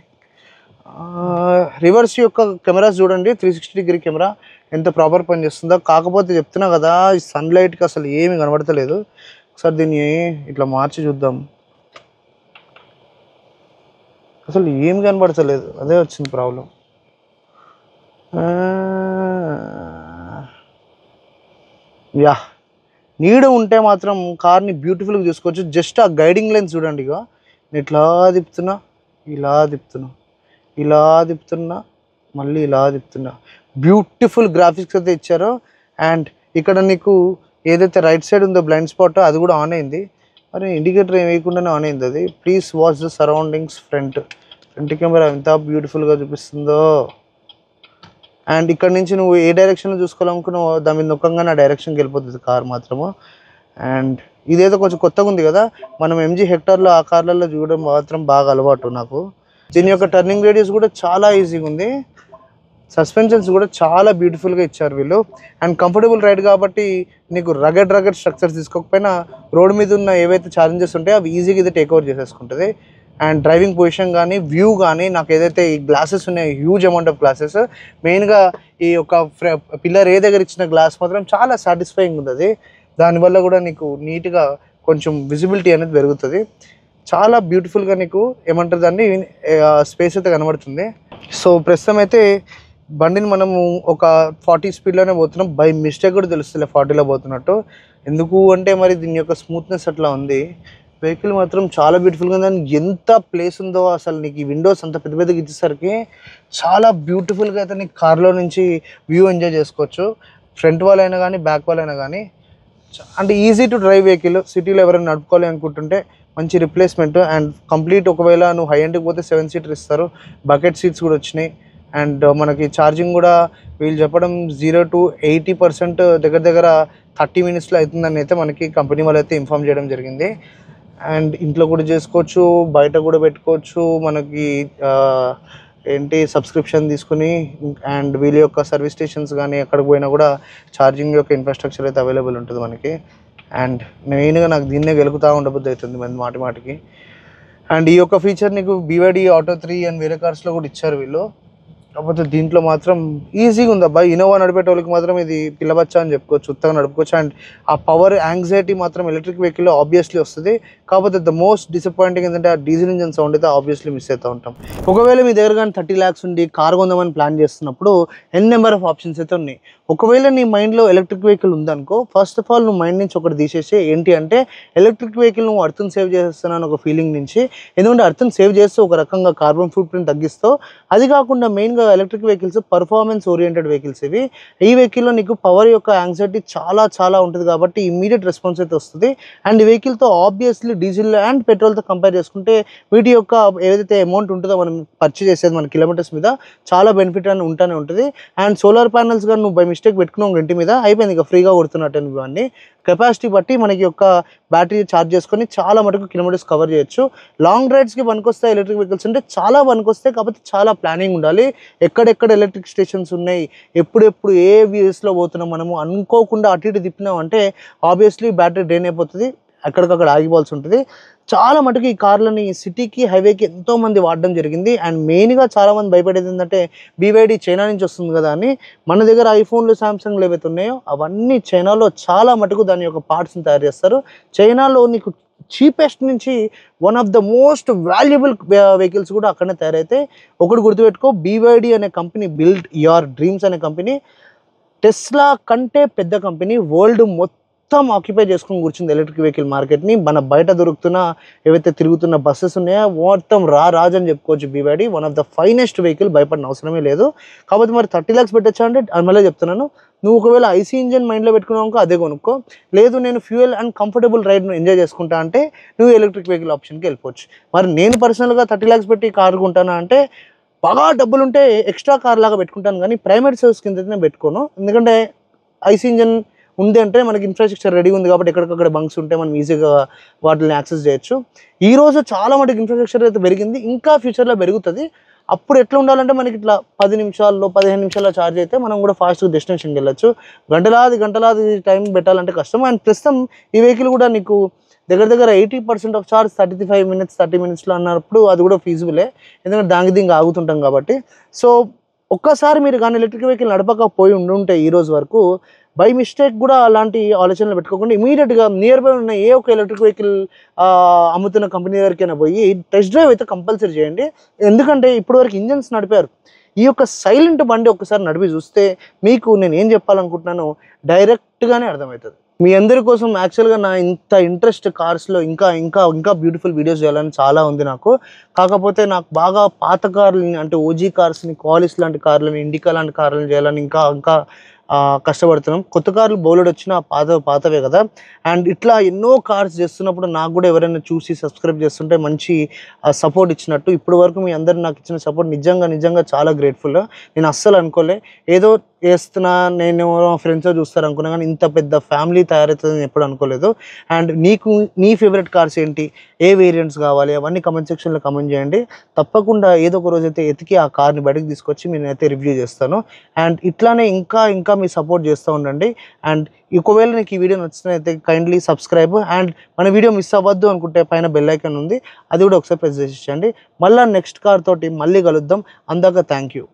రివర్స్ యొక్క కెమెరాస్ చూడండి, 360 డిగ్రీ కెమెరా ఎంత ప్రాపర్ పని చేస్తుందో. కాకపోతే చెప్తున్నా కదా, ఈ సన్లైట్కి అసలు ఏమి కనబడతలేదు. ఒకసారి దీన్ని ఇట్లా మార్చి చూద్దాం, అసలు ఏం కనబడతలేదు, అదే వచ్చింది ప్రాబ్లం. యా, నీడ ఉంటే మాత్రం కార్ని బ్యూటిఫుల్గా చూసుకోవచ్చు. జస్ట్ ఆ గైడింగ్ లైన్స్ చూడండి. ఇక నేను ఇట్లా తిప్పుతున్నా, ఇలా తిప్పుతున్నా, మళ్ళీ ఇలా తిప్పుతున్నా. బ్యూటిఫుల్ గ్రాఫిక్స్ అయితే ఇచ్చారు. అండ్ ఇక్కడ నీకు ఏదైతే రైట్ సైడ్ ఉందో బ్లైండ్ స్పాట్, అది కూడా ఆన్ అయింది. మరి ఇండికేటర్ ఏం వేయకుండానే ఆన్ అయింది అది. Please watch the surroundings. Front camera ఎంత బ్యూటిఫుల్గా చూపిస్తుందో. అండ్ ఇక్కడ నుంచి నువ్వు ఏ డైరెక్షన్లో చూసుకోవాలనుకున్నావు దాని మీద నొక్కంగానే ఆ డైరెక్షన్కి వెళ్ళిపోతుంది కార్ మాత్రము. అండ్ ఇదేదో కొంచెం కొత్తగా ఉంది కదా, మనం MG హెక్టార్లో ఆ కార్లలో చూడడం మాత్రం బాగా అలవాటు నాకు. దీని యొక్క టర్నింగ్ రేడియస్ కూడా చాలా ఈజీగా ఉంది. సస్పెన్షన్స్ కూడా చాలా బ్యూటిఫుల్గా ఇచ్చారు వీళ్ళు. అండ్ కంఫర్టబుల్ రైడ్ కాబట్టి నీకు రగడ్ స్ట్రక్చర్స్ తీసుకోకపోయినా రోడ్ మీద ఉన్న ఏవైతే ఛాలెంజెస్ ఉంటాయో అవి ఈజీగా ఇది టేక్ ఓవర్ చేసేసుకుంటుంది. అండ్ డ్రైవింగ్ పొజిషన్ కానీ, వ్యూ కానీ, నాకు ఏదైతే ఈ గ్లాసెస్ ఉన్నాయి, హ్యూజ్ అమౌంట్ ఆఫ్ గ్లాసెస్, మెయిన్గా ఈ యొక్క పిల్లర్ ఏ దగ్గర ఇచ్చిన గ్లాస్ మాత్రం చాలా సాటిస్ఫైయింగ్ ఉంది. అది దానివల్ల కూడా నీకు నీట్గా కొంచెం విజిబిలిటీ అనేది పెరుగుతుంది. చాలా బ్యూటిఫుల్గా నీకు ఏమంటారు దాన్ని స్పేస్ అయితే కనబడుతుంది. సో ప్రస్తుతం అయితే బండిని మనము ఒక 40 స్పీడ్లోనే పోతున్నాం. బై మిస్టేక్ కూడా తెలుస్తుంది 40లో పోతున్నట్టు. ఎందుకు అంటే మరి దీని యొక్క స్మూత్నెస్ అట్లా ఉంది. వెహికల్ మాత్రం చాలా బ్యూటిఫుల్గా ఉంది. దానికి ఎంత ప్లేస్ ఉందో అసలు, నీకు ఈ విండోస్ అంత పెద్దగా ఇచ్చేసరికి చాలా బ్యూటిఫుల్గా అయితే నీకు కార్లో నుంచి వ్యూ ఎంజాయ్ చేసుకోవచ్చు. ఫ్రంట్ వాల్ అయినా కానీ, బ్యాక్ వాల్ అయినా కానీ. అంటే ఈజీ టు డ్రైవ్ వెహికల్. సిటీలో ఎవరైనా నడుపుకోవాలి అనుకుంటుంటే మంచి రిప్లేస్మెంట్. అండ్ కంప్లీట్ ఒకవేళ నువ్వు హై ఎండ్కి పోతే 7 సీటర్ ఇస్తారు. బకెట్ సీట్స్ కూడా వచ్చినాయి. అండ్ మనకి ఛార్జింగ్ కూడా వీళ్ళు చెప్పడం 0 to 80% దగ్గర 30 మినిట్స్లో అవుతుందని అయితే మనకి కంపెనీ వాళ్ళు అయితే ఇన్ఫామ్ చేయడం జరిగింది. అండ్ ఇంట్లో కూడా చేసుకోవచ్చు, బయట కూడా పెట్టుకోవచ్చు. మనకి ఏంటి సబ్స్క్రిప్షన్ తీసుకుని, అండ్ వీళ్ళ యొక్క సర్వీస్ స్టేషన్స్ కానీ ఎక్కడికి పోయినా కూడా ఛార్జింగ్ యొక్క ఇన్ఫ్రాస్ట్రక్చర్ అయితే అవైలబుల్ ఉంటుంది మనకి. అండ్ మెయిన్గా నాకు దీన్నే వెలుగుతూ ఉండబుద్ధి అవుతుంది మాటికి. అండ్ ఈ యొక్క ఫీచర్ నీకు BYD Auto 3 అండ్ వేరే కార్స్లో కూడా ఇచ్చారు వీళ్ళు. కాకపోతే దీంట్లో మాత్రం ఈజీగా ఉంది అబ్బాయి. ఇన్నోవా నడిపేటోళ్ళకి మాత్రం ఇది పిల్లబచ్చా అని చెప్పుకోవచ్చు, ఉత్తగా నడుపుకోవచ్చు. అండ్ ఆ పవర్ యాంగ్జైటీ మాత్రం ఎలక్ట్రిక్ వెహికల్లో ఆబ్వియస్లీ వస్తుంది. కాకపోతే ద మోస్ట్ డిసప్పాయింటింగ్ ఏంటంటే ఆ డీజిల్ ఇంజన్ సౌండ్ అయితే ఆబ్వియస్లీ మిస్ అవుతూ ఉంటాం. ఒకవేళ మీ దగ్గర కానీ 30 lakhs ఉండి కార్ కొందామని ప్లాన్ చేస్తున్నప్పుడు నెంబర్ ఆఫ్ ఆప్షన్స్ అయితే ఉన్నాయి. ఒకవేళ నీ మైండ్లో ఎలక్ట్రిక్ వెహికల్ ఉందనుకో, ఫస్ట్ ఆఫ్ ఆల్ నువ్వు మైండ్ నుంచి ఒకటి తీసేసి ఏంటి అంటే ఎలక్ట్రిక్ వెహికల్ నువ్వు అర్థం సేవ్ చేస్తున్నాను ఒక ఫీలింగ్ నుంచి. ఎందుకంటే అర్థం సేవ్ చేస్తూ ఒక రకంగా కార్బన్ ఫుట్ ప్రింట్ తగ్గిస్తావు. అది కాకుండా మెయిన్గా electric vehicles performance oriented vehicles ఇవి. ఈ వెహికల్లో నీకు పవర్ యొక్క యాంగ్జైటీ చాలా చాలా ఉంటుంది కాబట్టి ఇమీడియట్ రెస్పాన్స్ అయితే వస్తుంది. అండ్ ఈ వెహికల్తో ఆబ్వియస్లీ డీజిల్ అండ్ పెట్రోల్తో కంపేర్ చేసుకుంటే వీటి యొక్క ఏదైతే అమౌంట్ ఉంటుందో మనం పర్చేజ్ చేసేది మన కిలోమీటర్స్ మీద చాలా బెనిఫిట్ అని ఉంటూనే ఉంటుంది. అండ్ సోలార్ ప్యానల్స్ కానీ నువ్వు బై మిస్టేక్ పెట్టుకున్నావు ఇంటి మీద అయిపోయింది, ఇక ఫ్రీగా కొడుతున్నట్టు ఇవన్నీ. కెపాసిటీ బట్టి మనకి యొక్క బ్యాటరీ ఛార్జ్ చేసుకొని చాలా మటుకు కిలోమీటర్స్ కవర్ చేయొచ్చు. లాంగ్ రైడ్స్కి పనికొస్తాయి ఎలక్ట్రిక్ వెహికల్స్ అంటే చాలా పనికొస్తాయి. కాకపోతే చాలా ప్లానింగ్ ఉండాలి. ఎక్కడెక్కడ ఎలక్ట్రిక్ స్టేషన్స్ ఉన్నాయి, ఎప్పుడెప్పుడు ఏ వేస్లో పోతున్నాం, మనము అనుకోకుండా అటు ఇటు తిప్పినాం అంటే ఆబ్వియస్లీ బ్యాటరీ డ్రైన్ అయిపోతుంది, అక్కడికక్కడ ఆగిపోవాల్సి ఉంటుంది. చాలా మటుకు ఈ కార్లని సిటీకి హైవేకి ఎంతోమంది వాడడం జరిగింది. అండ్ మెయిన్గా చాలామంది భయపడేది ఏంటంటే BYD చైనా నుంచి వస్తుంది కదా అని. మన దగ్గర ఐఫోన్లు సామ్సంగ్లు ఏవైతే ఉన్నాయో అవన్నీ చైనాలో చాలా మటుకు దాని యొక్క పార్ట్స్ని తయారు చేస్తారు. చైనాలో నీకు చీపెస్ట్ నుంచి one of the most valuable vehicles కూడా అక్కడనే తయారైతే. ఒకటి గుర్తుపెట్టుకో, BYD అనే కంపెనీ, బిల్డ్ యువర్ డ్రీమ్స్ అనే కంపెనీ టెస్లా కంటే పెద్ద కంపెనీ. వరల్డ్ మొత్తం ఆక్యుపై చేసుకుని కూర్చుంది ఎలక్ట్రిక్ వెహికల్ మార్కెట్ని. మన బయట దొరుకుతున్న ఏవైతే తిరుగుతున్న బస్సెస్ ఉన్నాయో మొత్తం రాజు అని చెప్పుకోవచ్చు. BYD one of the finest vehicle, భయపడిన అవసరమే లేదు. కాబట్టి మరి 30 lakhs పెట్టచ్చా అంటే అది మళ్ళీ చెప్తున్నాను, నువ్వు ఒకవేళ ఐసీ ఇంజన్ మైండ్లో పెట్టుకున్నావు అదే కొనుక్కో. లేదు నేను ఫ్యూయల్ అండ్ కంఫర్టబుల్ రైడ్ను ఎంజాయ్ చేసుకుంటా అంటే నువ్వు ఎలక్ట్రిక్ వెహికల్ ఆప్షన్కి వెళ్ళిపోవచ్చు. మరి నేను పర్సనల్గా 30 lakhs పెట్టి కారు కొంటానా అంటే బాగా డబ్బులుంటే ఎక్స్ట్రా కార్ లాగా పెట్టుకుంటాను, కానీ ప్రైమరీ సర్వీస్ కింద పెట్టుకోను. ఎందుకంటే ఐసీ ఇంజన్ ఉంది అంటే మనకి ఇన్ఫ్రాస్ట్రక్చర్ రెడీ ఉంది కాబట్టి ఎక్కడికక్కడ బంక్స్ ఉంటే మనం ఈజీగా వాటిని యాక్సెస్ చేయొచ్చు. ఈరోజు చాలా మటుకు ఇన్ఫ్రాస్ట్రక్చర్ అయితే పెరిగింది, ఇంకా ఫ్యూచర్లో పెరుగుతుంది. అప్పుడు ఎట్లా ఉండాలంటే మనకి ఇట్లా 10 నిమిషాల్లో 15 నిమిషాల్లో ఛార్జ్ అయితే మనం కూడా ఫాస్ట్గా డెస్టినేషన్కి వెళ్ళొచ్చు. గంటలాది టైం పెట్టాలంటే కష్టం. అండ్ ప్రస్తుతం ఈ వెహికల్ కూడా నీకు దగ్గర 80% ఆఫ్ ఛార్జ్ 35 minutes 30 minutesలో అన్నప్పుడు అది కూడా ఫీజిబులే, ఎందుకంటే దీనికి ఆగుతుంటాం కాబట్టి. సో ఒక్కసారి మీరు కానీ ఎలక్ట్రిక్ వెహికల్ నడపకపోయి ఉండుంటే ఈ రోజు వరకు బై మిస్టేక్ కూడా అలాంటి ఆలోచనలు పెట్టుకోకుండా ఇమీడియట్గా నియర్ బై ఉన్న ఏ ఒక ఎలక్ట్రిక్ వెహికల్ అమ్ముతున్న కంపెనీ దగ్గరికైనా పోయి టెస్ట్ డ్రైవ్ అయితే కంపల్సరీ చేయండి. ఎందుకంటే ఇప్పటివరకు ఇంజన్స్ నడిపారు, ఈ యొక్క సైలెంట్ బండి ఒక్కసారి నడిపి చూస్తే మీకు నేను ఏం చెప్పాలనుకుంటున్నానో డైరెక్ట్గానే అర్థమవుతుంది. మీ అందరి కోసం యాక్చువల్గా నా ఇంత ఇంట్రెస్ట్ కార్స్లో ఇంకా బ్యూటిఫుల్ వీడియోస్ చేయాలని చాలా ఉంది నాకు. కాకపోతే నాకు బాగా పాత కార్లని అంటే ఓజీ కార్స్ని, క్వాలిస్ లాంటి కార్లని, ఇండికా లాంటి కార్లని చేయాలని ఇంకా కష్టపడుతున్నాం. కొత్త కార్లు బౌలెడ్ వచ్చినా పాతవే కదా. అండ్ ఇట్లా ఎన్నో కార్స్ చేస్తున్నప్పుడు నాకు కూడా ఎవరైనా చూసి సబ్స్క్రైబ్ చేస్తుంటే మంచి సపోర్ట్ ఇచ్చినట్టు. ఇప్పటి వరకు మీ అందరు నాకు ఇచ్చిన సపోర్ట్ నిజంగా చాలా గ్రేట్ఫుల్. నేను అస్సలు అనుకోలే ఏదో వేస్తున్నా నేను ఫ్రెండ్స్ చూస్తారు అనుకున్నా, కానీ ఇంత పెద్ద ఫ్యామిలీ తయారవుతుందని ఎప్పుడు అనుకోలేదు. అండ్ నీ ఫేవరెట్ కార్స్ ఏంటి, ఏ వేరియంట్స్ కావాలి అవన్నీ కమెంట్ సెక్షన్లో కమెంట్ చేయండి. తప్పకుండా ఏదో ఒక రోజైతే ఎతికి ఆ కార్ని బయటకు తీసుకొచ్చి నేనైతే రివ్యూ చేస్తాను. అండ్ ఇట్లానే ఇంకా మీ సపోర్ట్ చేస్తూ ఉండండి. అండ్ ఒకవేళ నీకు ఈ వీడియో నచ్చినట్లయితే కైండ్లీ సబ్స్క్రైబ్. అండ్ మన వీడియో మిస్ అవ్వద్దు అనుకుంటే పైన బెల్ ఐకాన్ ఉంది, అది కూడా ఒకసారి ప్రెస్ చేసేయండి. మళ్ళీ నెక్స్ట్ కార్ తోటి మళ్ళీ కలుద్దాం. అందాక థ్యాంక్ యూ.